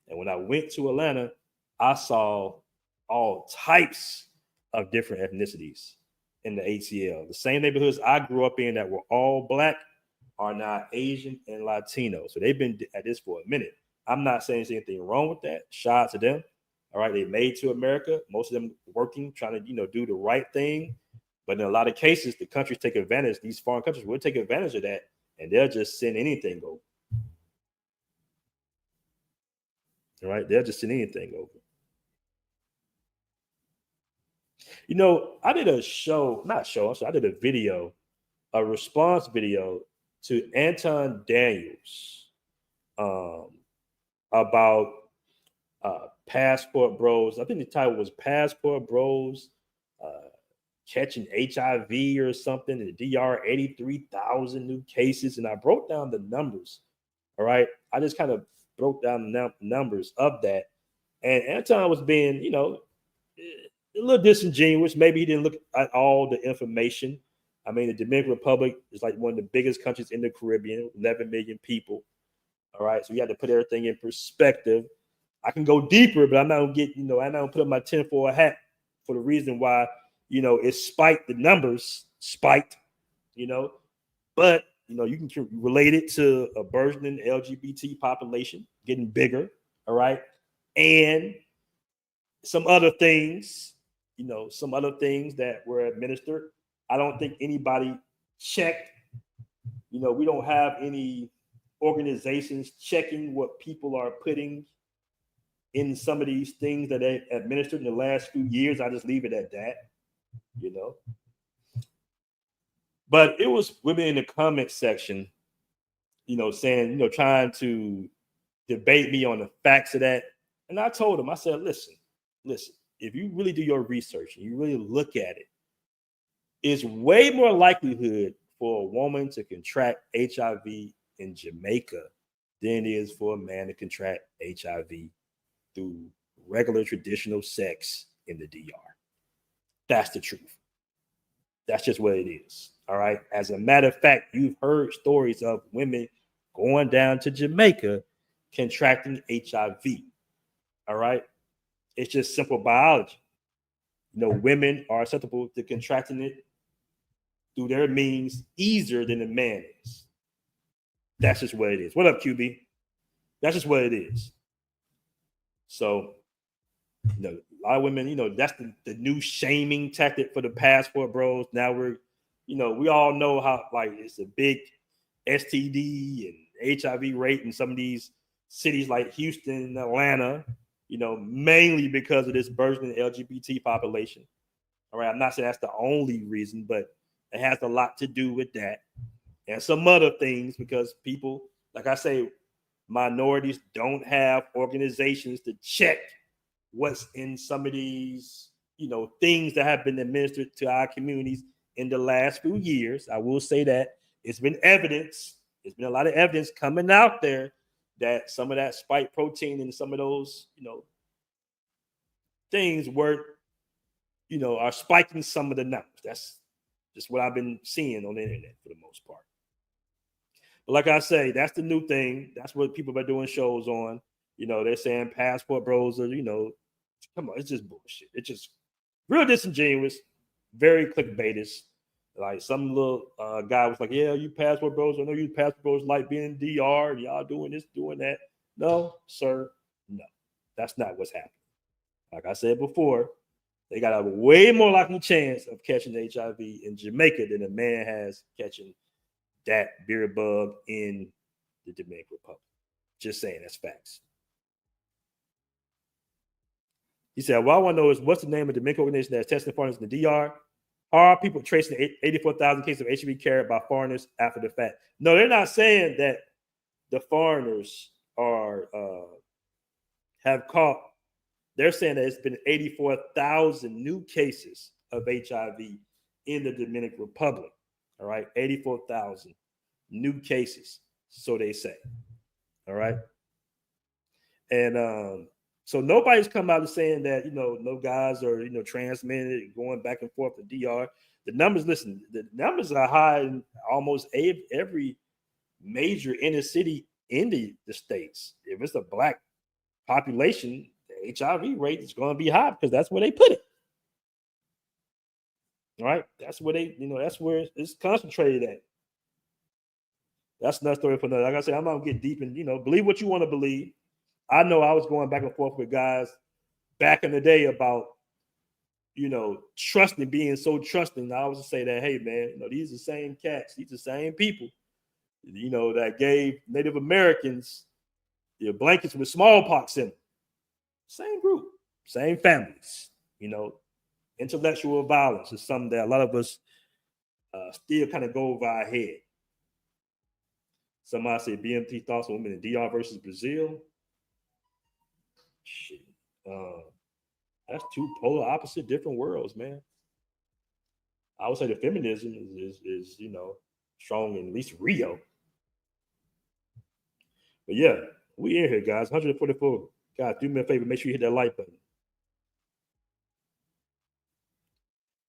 And when I went to Atlanta, I saw all types of different ethnicities in the ATL. The same neighborhoods I grew up in that were all black are now Asian and Latino. So they've been at this for a minute. I'm not saying there's anything wrong with that. Shout out to them. All right, they made to America. Most of them working, trying to do the right thing. But in a lot of cases, the countries take advantage. These foreign countries will take advantage of that, and they'll just send anything over. All right, they'll just send anything over. You know, I did a show, not show. So I did a video, a response video to Anton Daniels about Passport Bros. I think the title was Passport Bros catching HIV or something. In the DR, 83,000 new cases. And I broke down the numbers. All right. I just kind of broke down the numbers of that. And Anton was being, a little disingenuous. Maybe he didn't look at all the information. I mean, the Dominican Republic is like one of the biggest countries in the Caribbean, 11 million people. All right. So you have to put everything in perspective. I can go deeper, but I'm not gonna get, I'm not gonna put up my tinfoil hat for the reason why, it spiked the numbers, but you can relate it to a burgeoning LGBT population getting bigger, all right, and some other things, that were administered. I don't think anybody checked. We don't have any organizations checking what people are putting in some of these things that they administered in the last few years. I just leave it at that, But it was women in the comment section, saying, trying to debate me on the facts of that. And I told them, I said, listen, if you really do your research and you really look at it, it's way more likelihood for a woman to contract HIV in Jamaica than it is for a man to contract HIV through regular traditional sex in the DR. That's the truth. That's just what it is. All right. As a matter of fact, you've heard stories of women going down to Jamaica contracting HIV. All right. It's just simple biology. Women are susceptible to contracting it through their means easier than a man is. That's just what it is. What up, QB? That's just what it is. So, a lot of women, that's the new shaming tactic for the Passport Bros. Now we're, we all know how it's a big STD and HIV rate in some of these cities like Houston and Atlanta, mainly because of this burgeoning LGBT population. All right. I'm not saying that's the only reason, but it has a lot to do with that and some other things because people, like I say, minorities don't have organizations to check what's in some of these, things that have been administered to our communities in the last few years. I will say that it's been evidence. There's been a lot of evidence coming out there that some of that spike protein and some of those, things were, are spiking some of the numbers. That's just what I've been seeing on the internet for the most part. But like I say, that's the new thing. That's what people are doing shows on. They're saying Passport Bros are, come on, it's just bullshit. It's just real disingenuous, very clickbaitist. Like some little guy was like, yeah, you Passport Bros. I know you Passport Bros like being in DR and y'all doing this, doing that. No, sir, no. That's not what's happening. Like I said before, they got a way more likely chance of catching HIV in Jamaica than a man has catching that beer bug in the Dominican Republic. Just saying, that's facts. He said, what I want to know is what's the name of the Dominican organization that's testing foreigners in the DR? Are people tracing 84,000 cases of HIV carried by foreigners after the fact? No, they're not saying that the foreigners are have caught. They're saying that it's been 84,000 new cases of HIV in the Dominican Republic. All right, 84,000 new cases, so they say. All right, and so nobody's come out and saying that no guys are transmitted going back and forth to DR. The numbers, listen, the numbers are high in almost every major inner city in the states. If it's a black population, the HIV rate is going to be high because that's where they put it. All right, that's where that's where it's concentrated at. That's another story for another. Like I said, I'm not gonna get deep in, believe what you want to believe. I know I was going back and forth with guys back in the day about, trusting, being so trusting. I was to say that, hey, man, these are the same cats, these are the same people, that gave Native Americans blankets with smallpox in them. Same group, same families, intellectual violence is something that a lot of us still kind of go over our head. Somebody say BMT thoughts on women in DR versus Brazil. Shit. That's two polar opposite different worlds, man. I would say the feminism is strong in at least Rio. But yeah, we in here, guys. 144. God, do me a favor, make sure you hit that like button.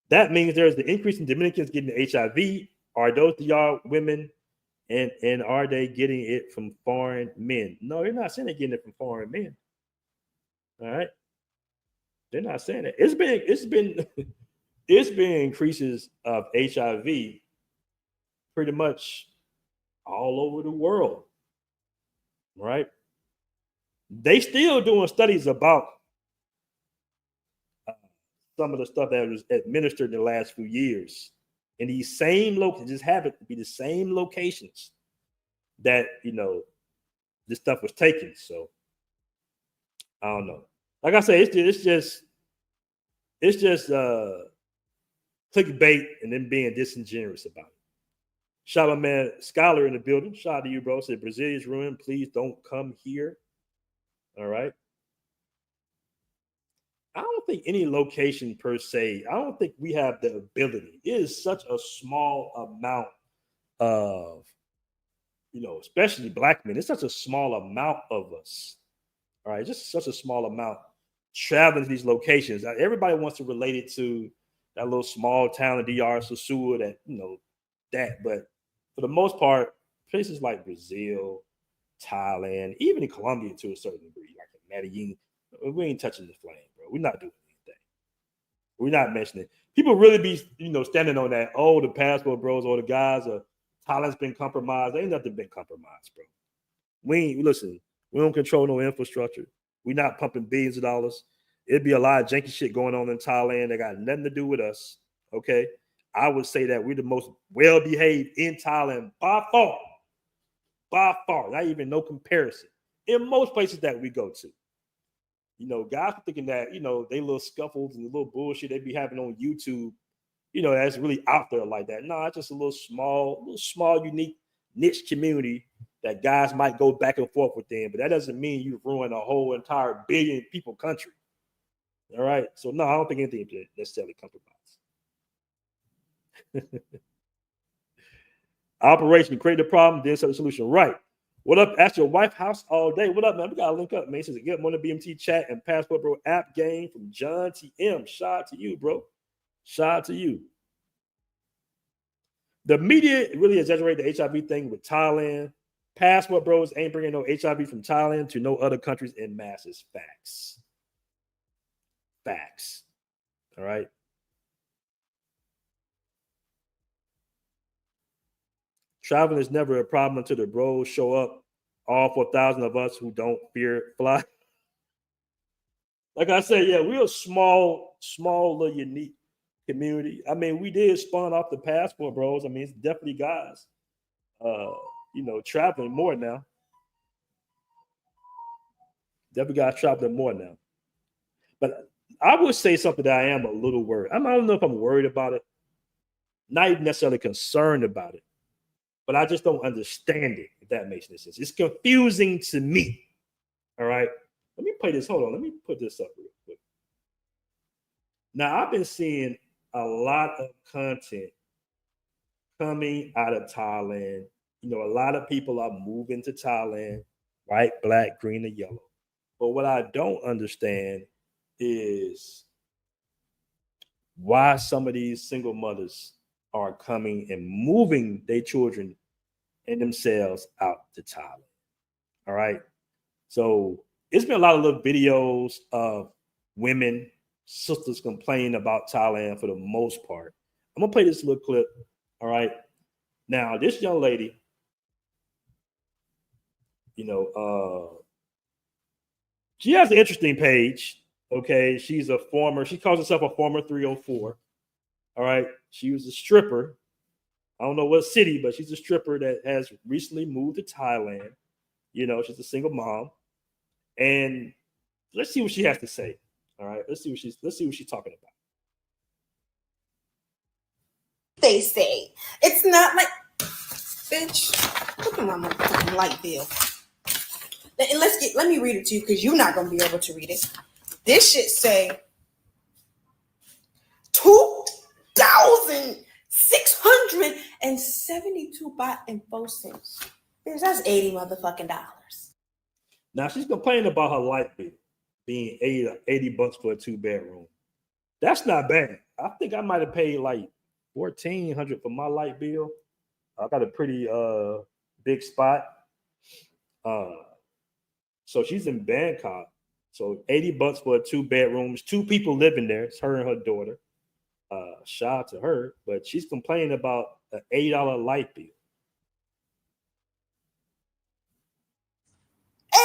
That means there's the increase in Dominicans getting HIV. Are those DR women, and are they getting it from foreign men? No, they're not saying they're getting it from foreign men. All right, they're not saying that. It's been increases of HIV pretty much all over the world, right? They still doing studies about some of the stuff that was administered in the last few years in these same locations. Just happen to be the same locations that this stuff was taken. So I don't know. Like I say, it's just clickbait and then being disingenuous about it. Shout out, man, Scholar in the building. Shout out to you, bro. Said Brazilia's ruined. Please don't come here. All right. I don't think any location per se. I don't think we have the ability. It is such a small amount of, especially black men. It's such a small amount of us. All right, just such a small amount traveling to these locations. Everybody wants to relate it to that little small town in DR, Sosua, that. But for the most part, places like Brazil, Thailand, even in Colombia to a certain degree, like in Medellin, we ain't touching the flame, bro. We're not doing anything. We're not mentioning it. People really be, standing on that. Oh, the passport bros or the guys or Thailand's been compromised. Ain't nothing been compromised, bro. We don't control no infrastructure. We're not pumping billions of dollars. It'd be a lot of janky shit going on in Thailand that got nothing to do with us. Okay. I would say that we're the most well-behaved in Thailand by far. By far. Not even no comparison. In most places that we go to. Guys are thinking that, they little scuffles and the little bullshit they be having on YouTube, that's really out there like that. No, it's just a little small, unique niche community that guys might go back and forth within, but that doesn't mean you ruin a whole entire billion people country. All right. So no, I don't think anything necessarily compromise. Operation, create the problem, then set the solution. Right. What up? Ask your wife house all day. What up, man? We gotta link up, man. He says, get more than BMT chat and passport bro app game from John TM. Shout out to you, bro. Shout out to you. The media really exaggerate the HIV thing with Thailand. Passport bros ain't bringing no HIV from Thailand to no other countries in masses. Facts. Facts. All right. Traveling is never a problem until the bros show up. All 4,000 of us who don't fear fly. Like I said, yeah, we're a small, little unique community. I mean, we did spawn off the passport, bros. I mean, it's definitely guys, traveling more now. Definitely guys traveling more now. But I would say something that I am a little worried. I don't know if I'm worried about it, not even necessarily concerned about it, but I just don't understand it, if that makes any sense. It's confusing to me. All right. Let me play this. Hold on. Let me put this up real quick. Now, I've been seeing a lot of content coming out of Thailand. A lot of people are moving to Thailand, white, black, green, and yellow. But what I don't understand is why some of these single mothers are coming and moving their children and themselves out to Thailand. All right. So it's been a lot of little videos of women, sisters complaining about Thailand for the most part. I'm gonna play this little clip. All right. Now, this young lady, she has an interesting page. Okay. She calls herself a former 304. All right. She was a stripper. I don't know what city, but she's a stripper that has recently moved to Thailand. She's a single mom. And let's see what she has to say. All right. Let's see what she's talking about. They say it's not like, bitch, look at my motherfucking light bill. And let me read it to you because you're not gonna be able to read it. This shit say 2,672 baht and 4 cents. Bitch, that's $80 motherfucking dollars. Now she's complaining about her light bill being $80 for a 2-bedroom. That's not bad. I think I might have paid like $1,400 for my light bill. I got a pretty big spot. So she's in Bangkok. So $80 for a 2 bedrooms, 2 people living there. It's her and her daughter. Shout out to her, but she's complaining about an $80 light bill. $80?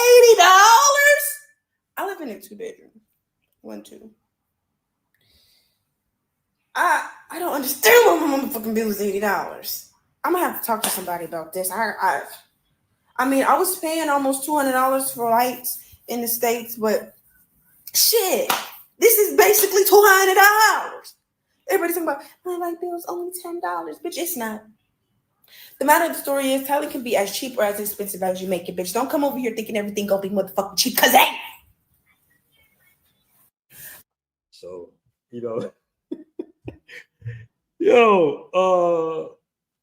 I live in a 2-bedroom. 1, 2. I don't understand why my motherfucking bill is $80. I'm gonna have to talk to somebody about this. I was paying almost $200 for lights in the States, but shit, this is basically $200. Everybody's talking about my light bill is only $10. Bitch, it's not. The matter of the story is Thailand can be as cheap or as expensive as you make it, bitch. Don't come over here thinking everything gonna be motherfucking cheap, cause ain't. So,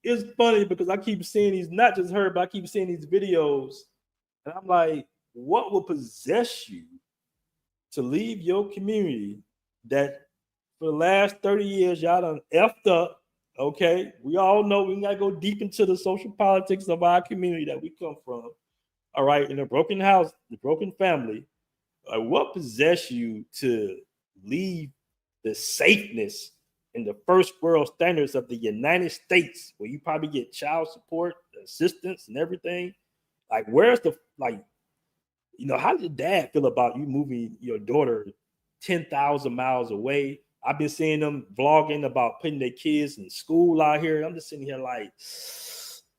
it's funny because I keep seeing these, not just her, but I keep seeing these videos, and I'm like, what will possess you to leave your community that for the last 30 years y'all done effed up? Okay, we all know we gotta go deep into the social politics of our community that we come from. All right, in a broken house, the broken family. What possessed you to leave the safeness and the first world standards of the United States, where you probably get child support, assistance, and everything? Like, where's the how did dad feel about you moving your daughter 10,000 miles away? I've been seeing them vlogging about putting their kids in school out here. I'm just sitting here like,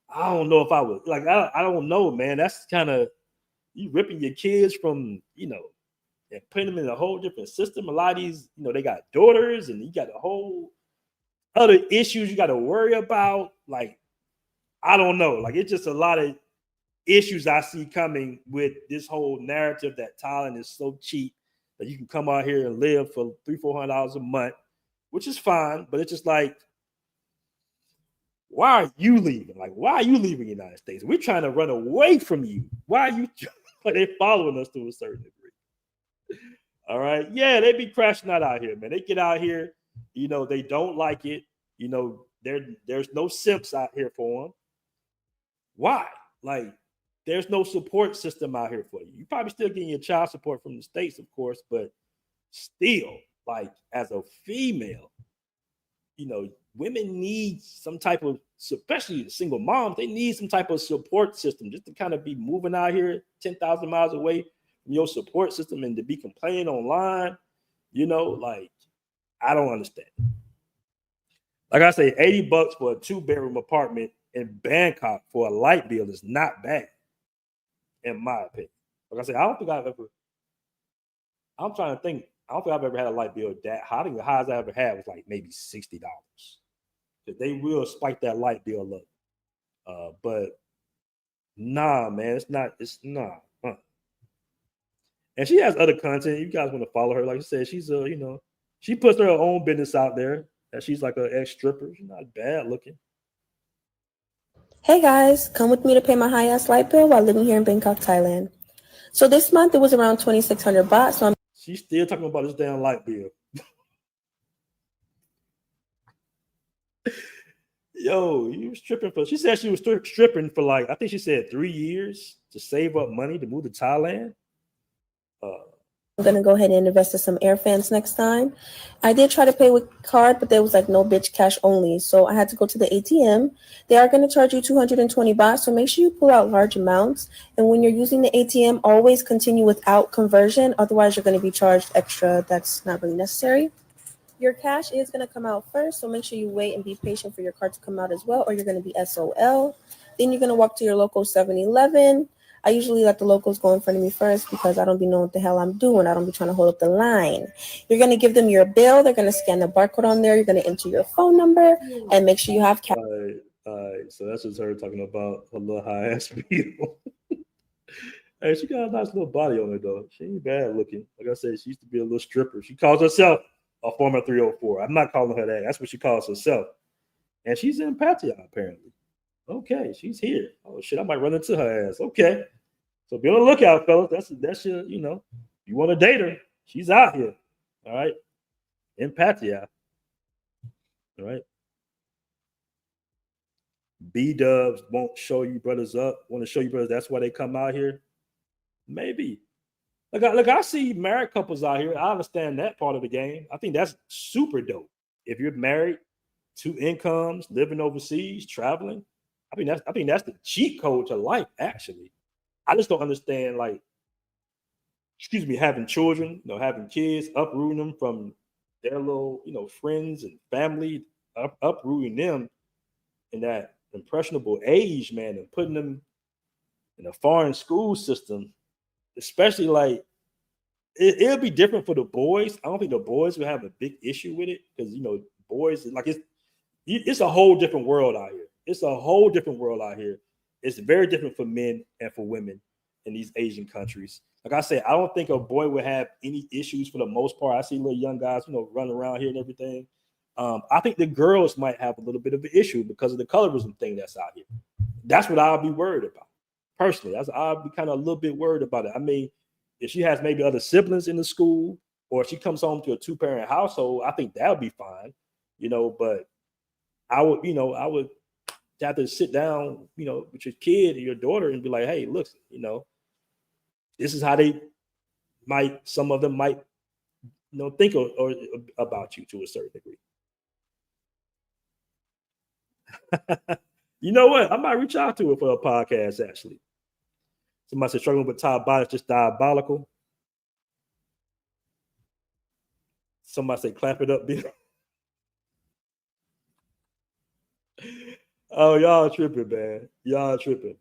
I don't know if I would. Like, I don't know, man. That's kind of, you ripping your kids from, and putting them in a whole different system. A lot of these, they got daughters, and you got a whole other issues you got to worry about. Like, I don't know. Like, it's just a lot of issues I see coming with this whole narrative that Thailand is so cheap that you can come out here and live for $300-400 a month, which is fine. But it's just like, why are you leaving? Like, why are you leaving the United States? We're trying to run away from you. Why are you? Like, they're following us to a certain degree. All right. Yeah, they be crashing out here, man. They get out here, they don't like it. There's no simps out here for them. Why? Like, there's no support system out here for you. You probably still getting your child support from the States, of course, but still, like, as a female, women need some type of, especially single moms, they need some type of support system just to kind of be moving out here 10,000 miles away your support system and to be complaining online, you know, like, I don't understand. Like I say, $80 for a 2-bedroom apartment in Bangkok for a light bill is not bad, in my opinion. Like I said, I'm trying to think. I don't think I've ever had a light bill that high. I think the highest I ever had was like maybe $60. They will spike that light bill up. But nah, man, it's not. And she has other content. You guys want to follow her? Like I said, she's she puts her own business out there. That she's like an ex-stripper. She's not bad looking. Hey guys, come with me to pay my high-ass light bill while living here in Bangkok, Thailand. So this month it was around 2,600 baht. So She's still talking about this damn light bill. Yo, you was stripping for. She said she was stripping for like, I think she said 3 years to save up money to move to Thailand. I'm going to go ahead and invest in some Airlines next time. I did try to pay with card, but there was like no bitch cash only. So I had to go to the ATM. They are going to charge you 220 baht. So make sure you pull out large amounts. And when you're using the ATM, always continue without conversion. Otherwise, you're going to be charged extra. That's not really necessary. Your cash is going to come out first. So make sure you wait and be patient for your card to come out as well, or you're going to be SOL. Then you're going to walk to your local 7-Eleven. I usually let the locals go in front of me first because I don't be knowing what the hell I'm doing. I don't be trying to hold up the line. You're going to give them your bill. They're going to scan the barcode on there. You're going to enter your phone number and make sure you have cash. All right. So that's just her talking about her little high-ass bill. Hey, she got a nice little body on her, though. She ain't bad looking. Like I said, she used to be a little stripper. She calls herself a former 304. I'm not calling her that. That's what she calls herself. And she's in Pattaya, apparently. Okay, she's here. Oh shit, I might run into her ass. Okay, so be on the lookout, fellas. That's your, you want to date her. She's out here. All right, in Pattaya. All right. B-dubs won't show you brothers up. Want to show you brothers. That's why they come out here. Maybe. Look, I see married couples out here. I understand that part of the game. I think that's super dope. If you're married, 2 incomes, living overseas, traveling. I think that's the cheat code to life, actually. I just don't understand, like, having children, having kids, uprooting them from their little, friends and family, uprooting them in that impressionable age, man, and putting them in a foreign school system, especially like it'll be different for the boys. I don't think the boys will have a big issue with it because boys, like, it's a whole different world out here. It's a whole different world out here. It's very different for men and for women in these Asian countries. Like I said, I don't think a boy would have any issues for the most part. I see little young guys, running around here and everything. I think the girls might have a little bit of an issue because of the colorism thing that's out here. That's what I'll be worried about. Personally, I'll be kind of a little bit worried about it. I mean, if she has maybe other siblings in the school or if she comes home to a 2-parent household, I think that'll be fine, but I would have to sit down, with your kid or your daughter and be like, hey, look, this is how some of them might, think or about you to a certain degree. You know what? I might reach out to her for a podcast, actually. Somebody said struggling with Todd Biden is just diabolical. Somebody say clap it up, Bill. Oh, y'all tripping, man. Y'all tripping.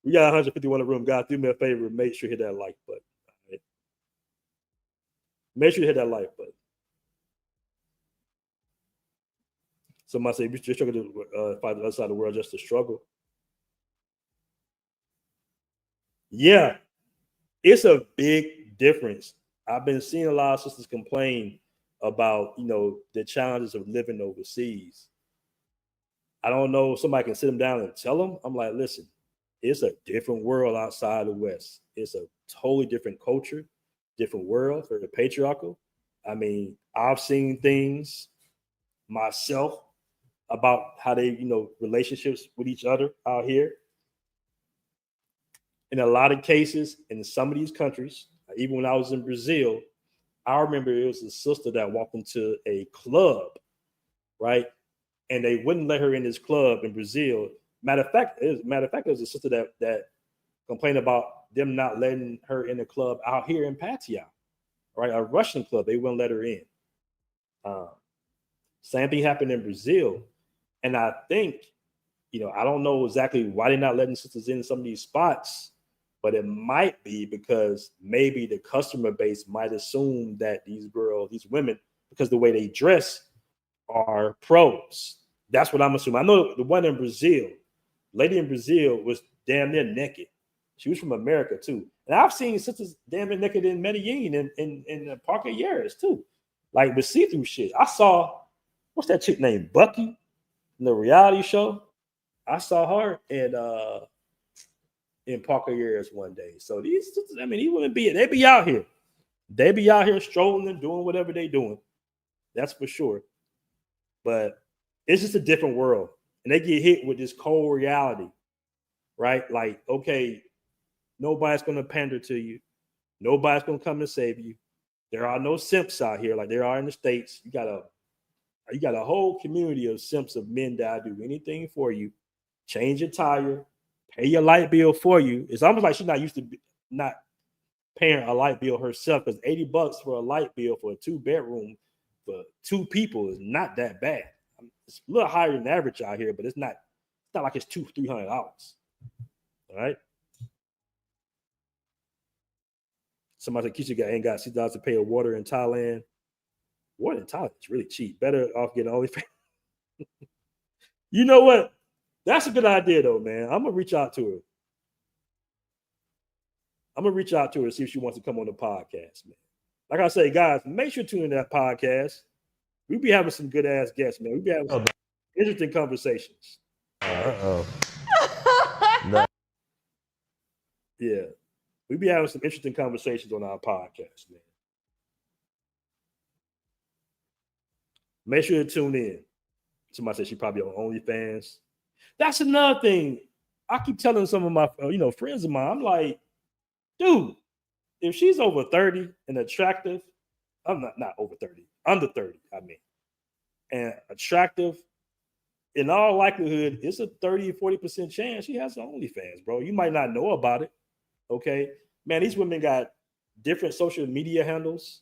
We got 151 in the room. Guys, do me a favor. Make sure you hit that like button. All right? Make sure you hit that like button. Somebody say, you're struggling to fight the other side of the world just to struggle. Yeah, it's a big difference. I've been seeing a lot of sisters complain about, the challenges of living overseas. I don't know if somebody can sit them down and tell them. I'm like, listen, it's a different world outside the West. It's a totally different culture, different world, very patriarchal. I mean, I've seen things myself about how they, relationships with each other out here. In a lot of cases, in some of these countries, even when I was in Brazil, I remember it was a sister that walked into a club, right? And they wouldn't let her in this club in Brazil. Matter of fact, it was a sister that complained about them not letting her in the club out here in Pattaya, right? A Russian club, they wouldn't let her in. Same thing happened in Brazil. And I think, I don't know exactly why they're not letting sisters in some of these spots, but it might be because maybe the customer base might assume that these women, because the way they dress, are pros. That's what I'm assuming. I know the one in Brazil, lady in Brazil was damn near naked. She was from America too. And I've seen sisters damn near naked in Medellin and in Parque Years too. Like with see-through shit. I saw, what's that chick named Bucky in the reality show? I saw her in Parque Years one day. So these sisters, these women they be out here. They be out here strolling and doing whatever they doing. That's for sure. But it's just a different world. And they get hit with this cold reality, right? Like, okay, nobody's going to pander to you. Nobody's going to come and save you. There are no simps out here like there are in the States. You got a whole community of simps, of men that do anything for you, change your tire, pay your light bill for you. It's almost like she's not used to not paying a light bill herself, because $80 for a light bill for a 2-bedroom for 2 people is not that bad. It's a little higher than average out here, but it's not like it's $200-$300. All right. Somebody said Keisha ain't got $6 to pay a water in Thailand. Water in Thailand is really cheap. Better off getting OnlyFans. You know what? That's a good idea though, man. I'm gonna reach out to her. And see if she wants to come on the podcast, man. Like I say, guys, make sure to tune in that podcast. We be having some good ass guests, man. We be having some interesting conversations. No. Yeah. We be having some interesting conversations on our podcast, man. Make sure to tune in. Somebody said she probably on OnlyFans. That's another thing. I keep telling some of my friends of mine, I'm like, dude, if she's over 30 and attractive, I'm not over 30, under 30, and attractive, in all likelihood, it's a 30-40% chance she has OnlyFans, bro. You might not know about it. Okay, man, these women got different social media handles.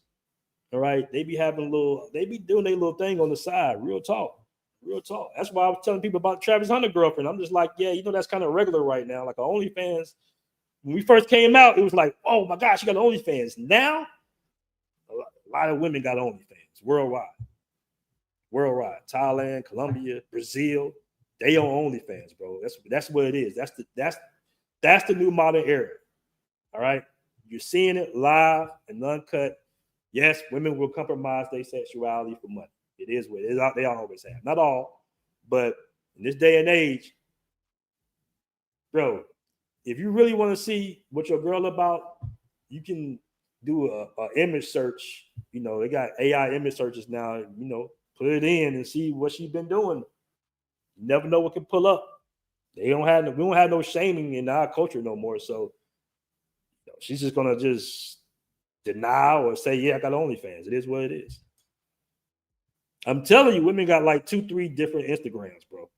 All right, they be doing their little thing on the side. Real talk. That's why I was telling people about Travis Hunter girlfriend. I'm just like, yeah, that's kind of regular right now. Like OnlyFans, when we first came out, it was like, oh my gosh, she got OnlyFans. Now, a lot of women got OnlyFans worldwide. Thailand, Colombia, Brazil, they own OnlyFans, bro. That's what it is. That's the new modern era. All right, you're seeing it live and uncut. Yes, women will compromise their sexuality for money. It is what it is. They always have. Not all, but in this day and age, bro, if you really want to see what your girl about, you can do a image search. They got AI image searches now. Put it in and see what she's been doing. You never know what can pull up. We don't have no shaming in our culture no more. So she's just gonna just deny or say, yeah, I got OnlyFans. It is what it is. I'm telling you, women got like 2-3 different Instagrams, bro.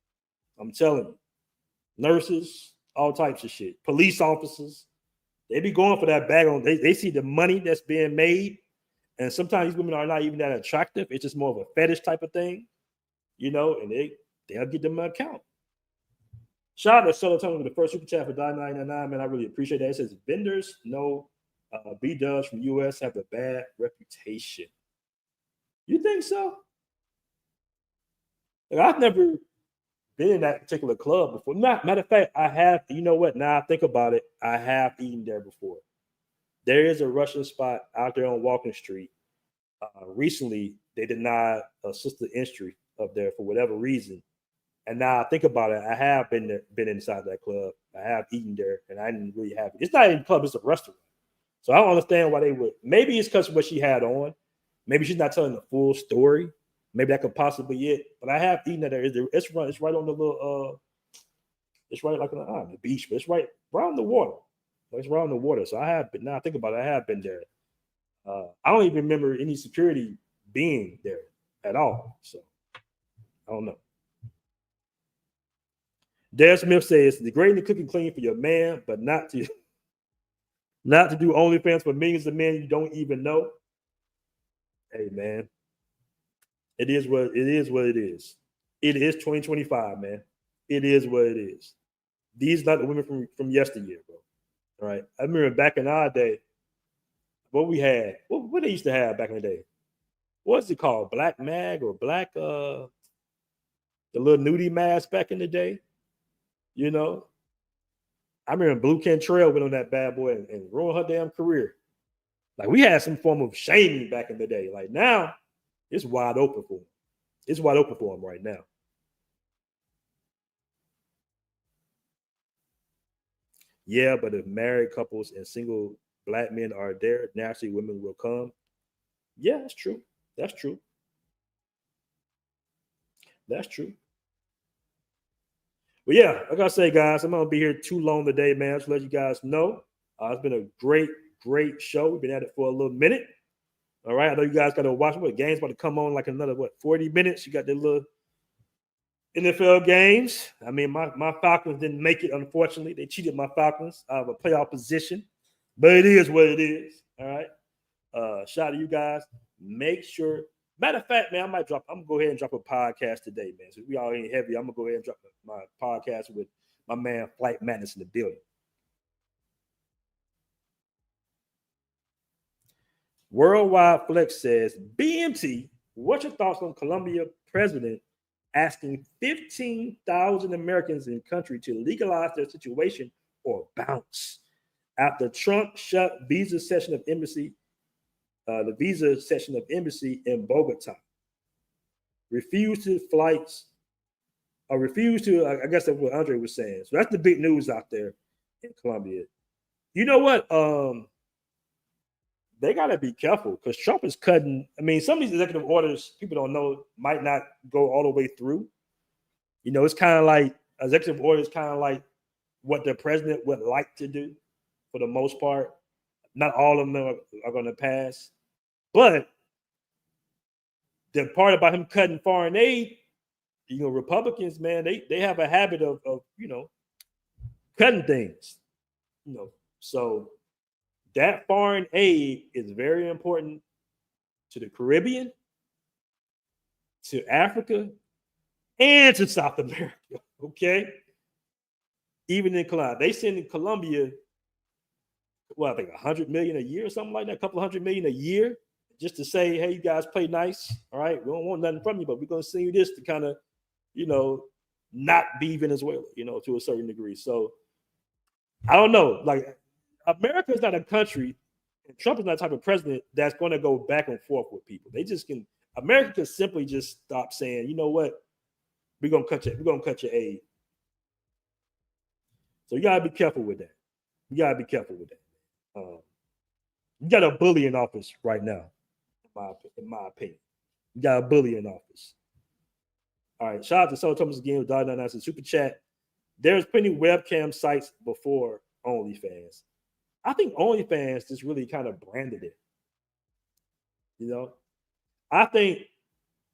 I'm telling you. Nurses, all types of shit. Police officers, they be going for that bag on. They see the money that's being made. And sometimes these women are not even that attractive. It's just more of a fetish type of thing, and they'll get them an account. Shout out to Serotonin with the first super chat for $9.99, man. I really appreciate that. It says vendors know B-dubs from US have a bad reputation. You think so? Like, I've never been in that particular club before. Matter of fact, I have. You know what? Now I think about it, I have eaten there before. There is a Russian spot out there on Walking Street. Recently, they denied a sister entry up there for whatever reason. And now I think about it, I have been inside that club. I have eaten there, and I didn't really have it. It's not even a club; it's a restaurant. So I don't understand why they would. Maybe it's because of what she had on. Maybe she's not telling the full story. Maybe that could possibly be it. But I have eaten there. It's right on the little. It's right like on the beach, but it's right around the water. It's around the water. So I have been. Now I think about it, I have been there. I don't even remember any security being there at all. So I don't know. Dad Smith says, degrading the cooking clean for your man, but not to not to do OnlyFans for millions of men you don't even know. Hey, man, it is what it is. What it is. It is 2025, man. It is what it is. These are not the women from yesteryear, bro. All right. I remember back in our day, what we had, what they used to have back in the day. What's it called? Black mag or black the little nudie mask back in the day. You know, I remember Blue Cantrell went on that bad boy and ruined her damn career. Like we had some form of shaming back in the day. Like now, it's wide open for them. It's wide open for them right now. Yeah, but if married couples and single black men are there, naturally women will come. Yeah, that's true. That's true. That's true. But yeah, like I say, guys, I'm gonna be here too long today, man. Just let you guys know. It's been a great show. We've been at it for a little minute. All right. I know you guys got to watch what games about to come on like another 40 minutes. You got the little NFL games. I mean, my Falcons didn't make it, unfortunately. They cheated my Falcons out of a playoff position. But it is what it is. All right. Shout out to you guys. Make sure. Matter of fact, man, I'm gonna go ahead and drop a podcast today, man. So we all ain't heavy. I'm gonna go ahead and drop my podcast with my man Flight Madness in the building. Worldwide Flex says, BMT, what's your thoughts on Colombia president asking 15,000 Americans in the country to legalize their situation or bounce after Trump shut the visa section of embassy in Bogota? Refused to, I guess that's what Andre was saying. So that's the big news out there in Colombia. You know what? They got to be careful because Trump is cutting. I mean, some of these executive orders, people don't know, might not go all the way through. You know, it's kind of like executive orders, kind of like what the president would like to do for the most part. Not all of them are going to pass. But the part about him cutting foreign aid, you know, Republicans, man, they have a habit of you know, cutting things. You know, so that foreign aid is very important to the Caribbean, to Africa, and to South America. Okay. Even in Colombia, they send in Colombia, well, I think 100 million a year or something like that, a couple of $100 million a year, just to say, hey, you guys play nice. All right. We don't want nothing from you, but we're going to send you this to kind of, you know, not be Venezuela, you know, to a certain degree. So I don't know. Like, America is not a country, and Trump is not the type of president that's going to go back and forth with people. They just can. America can simply just stop saying, you know what, we're gonna cut your aid. So you gotta be careful with that. You gotta be careful with that. You got a bully in office right now, in my opinion. You got a bully in office. All right. Shout out to Soul Thomas again with $1.99 super chat. There's plenty of webcam sites before OnlyFans. I think OnlyFans just really kind of branded it. You know, I think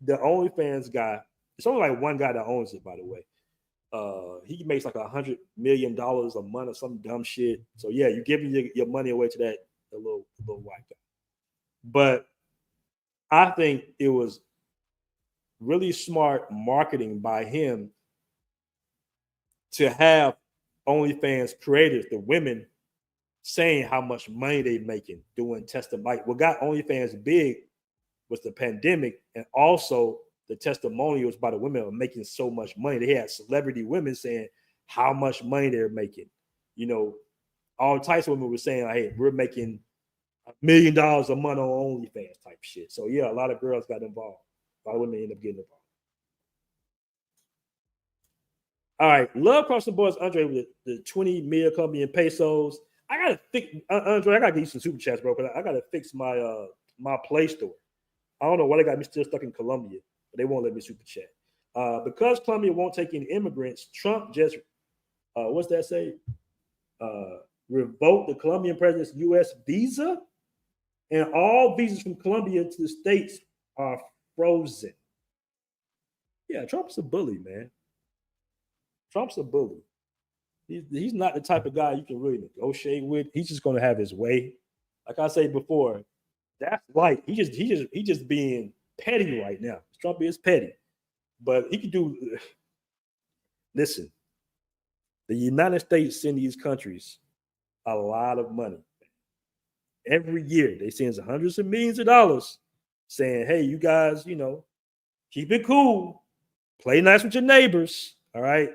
the OnlyFans guy, it's only like one guy that owns it, by the way. He makes like $100 million a month or some dumb shit. So yeah, you're giving your money away to that little white guy. But I think it was really smart marketing by him to have OnlyFans creators, the women, saying how much money they're making doing testimony. What got OnlyFans big was the pandemic, and also the testimonials by the women are making so much money. They had celebrity women saying how much money they're making. You know, all types of women were saying, hey, we're making $1 million a month on OnlyFans type shit. So yeah, a lot of girls got involved. A lot of women ended up getting involved. All right, love across the boards, Andre, with the 20 million Colombian pesos. I gotta fix, Andre. I gotta get you some super chats, bro. Because I gotta fix my my Play Store. I don't know why they got me still stuck in Colombia, but they won't let me super chat. Because Colombia won't take any immigrants, Trump just what's that say? Revoked the Colombian president's U.S. visa, and all visas from Colombia to the States are frozen. Yeah, Trump's a bully, man. Trump's a bully. He's not the type of guy you can really negotiate with. He's just going to have his way. Like I said before, that's light. He just being petty right now. Trump is petty, but he can do. Listen, the United States send these countries a lot of money every year. They send hundreds of millions of dollars, saying, "Hey, you guys, keep it cool, play nice with your neighbors." All right.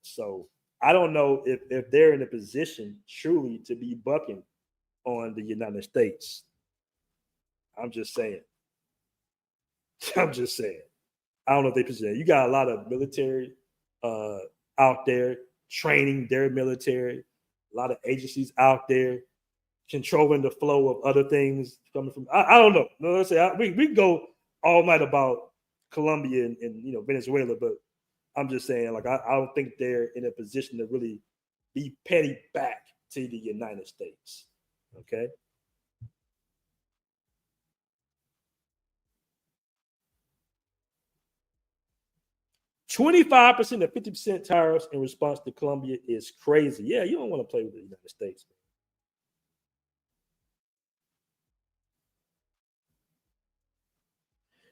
So I don't know if they're in a position truly to be bucking on the United States. I'm just saying. I'm just saying. I don't know if they position. You got a lot of military out there training their military, a lot of agencies out there controlling the flow of other things coming from. I don't know. No, let's say we can go all night about Colombia and Venezuela, but I'm just saying, like, I don't think they're in a position to really be petty back to the United States. Okay. $25% to 50% tariffs in response to Colombia is crazy. Yeah, you don't want to play with the United States.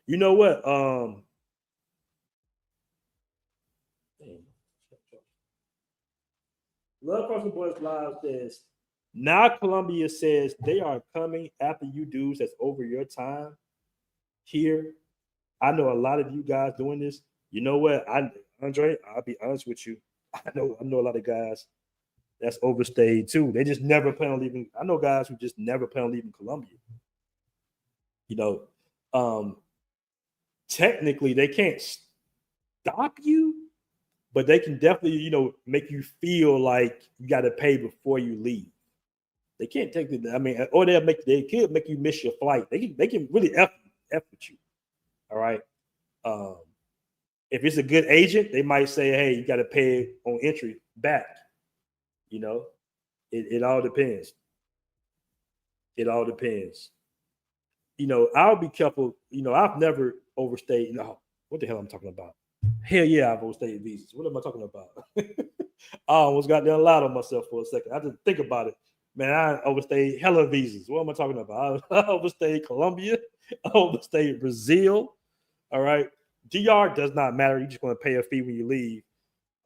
You know what? Love Crossing Boys Live says, now Colombia says they are coming after you dudes that's over your time here. I know a lot of you guys doing this. You know what? Andre, I'll be honest with you. I know a lot of guys that's overstayed too. They just never plan on leaving. I know guys who just never plan on leaving Colombia. Technically they can't stop you, but they can definitely, make you feel like you got to pay before you leave. They can't take the, or they could make you miss your flight. They can really F with you. All right. If it's a good agent, they might say, hey, you got to pay it on entry back. It all depends. It all depends. I'll be careful. I've never overstayed. What the hell I'm talking about? Hell yeah, I've overstayed visas. What am I talking about? I almost got there loud on myself for a second. I didn't think about it. Man, I overstayed hella visas. What am I talking about? I overstayed Colombia. I overstayed Brazil. All right. DR does not matter. You're just going to pay a fee when you leave.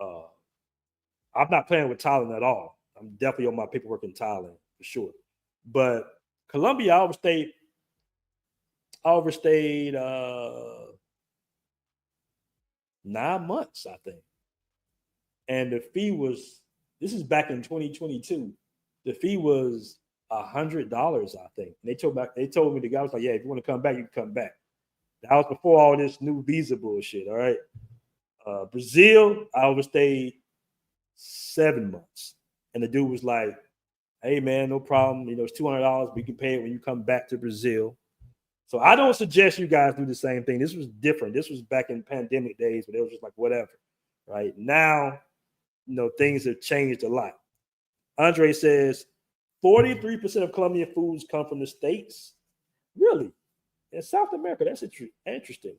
I'm not playing with Thailand at all. I'm definitely on my paperwork in Thailand for sure. But Colombia, I overstayed 9 months, I think. And the fee was, this is back in 2022. The fee was $100, I think. And they told me, the guy was like, yeah, if you want to come back, you can come back. That was before all this new visa bullshit, all right? Brazil, I overstayed 7 months. And the dude was like, hey, man, no problem. It's $200. We can pay it when you come back to Brazil. So I don't suggest you guys do the same thing. This was different. This was back in pandemic days, but it was just like, whatever, right? Now, things have changed a lot. Andre says 43% of Colombian foods come from the States. Really? In South America, that's interesting.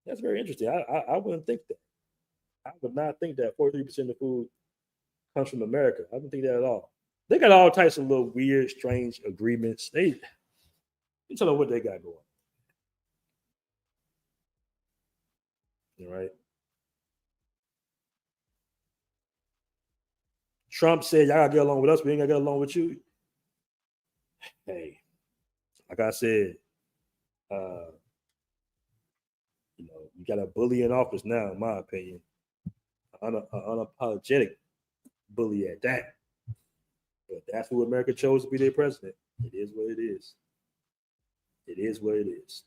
That's very interesting. I wouldn't think that. I would not think that 43% of the food comes from America. I wouldn't think that at all. They got all types of little weird, strange agreements. You tell them what they got going. All right. Trump said, y'all gotta get along with us. We ain't gotta get along with you. Hey, like I said, you got a bully in office now, in my opinion. An unapologetic bully at that. But that's who America chose to be their president. It is what it is. It is what it is.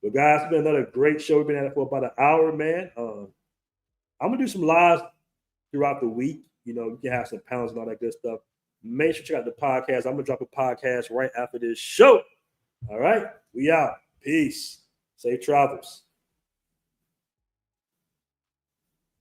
But guys, it's been another great show. We've been at it for about an hour, man. I'm gonna do some lives throughout the week. You can have some panels and all that good stuff. Make sure to check out the podcast. I'm gonna drop a podcast right after this show. All right, we out. Peace. Safe travels.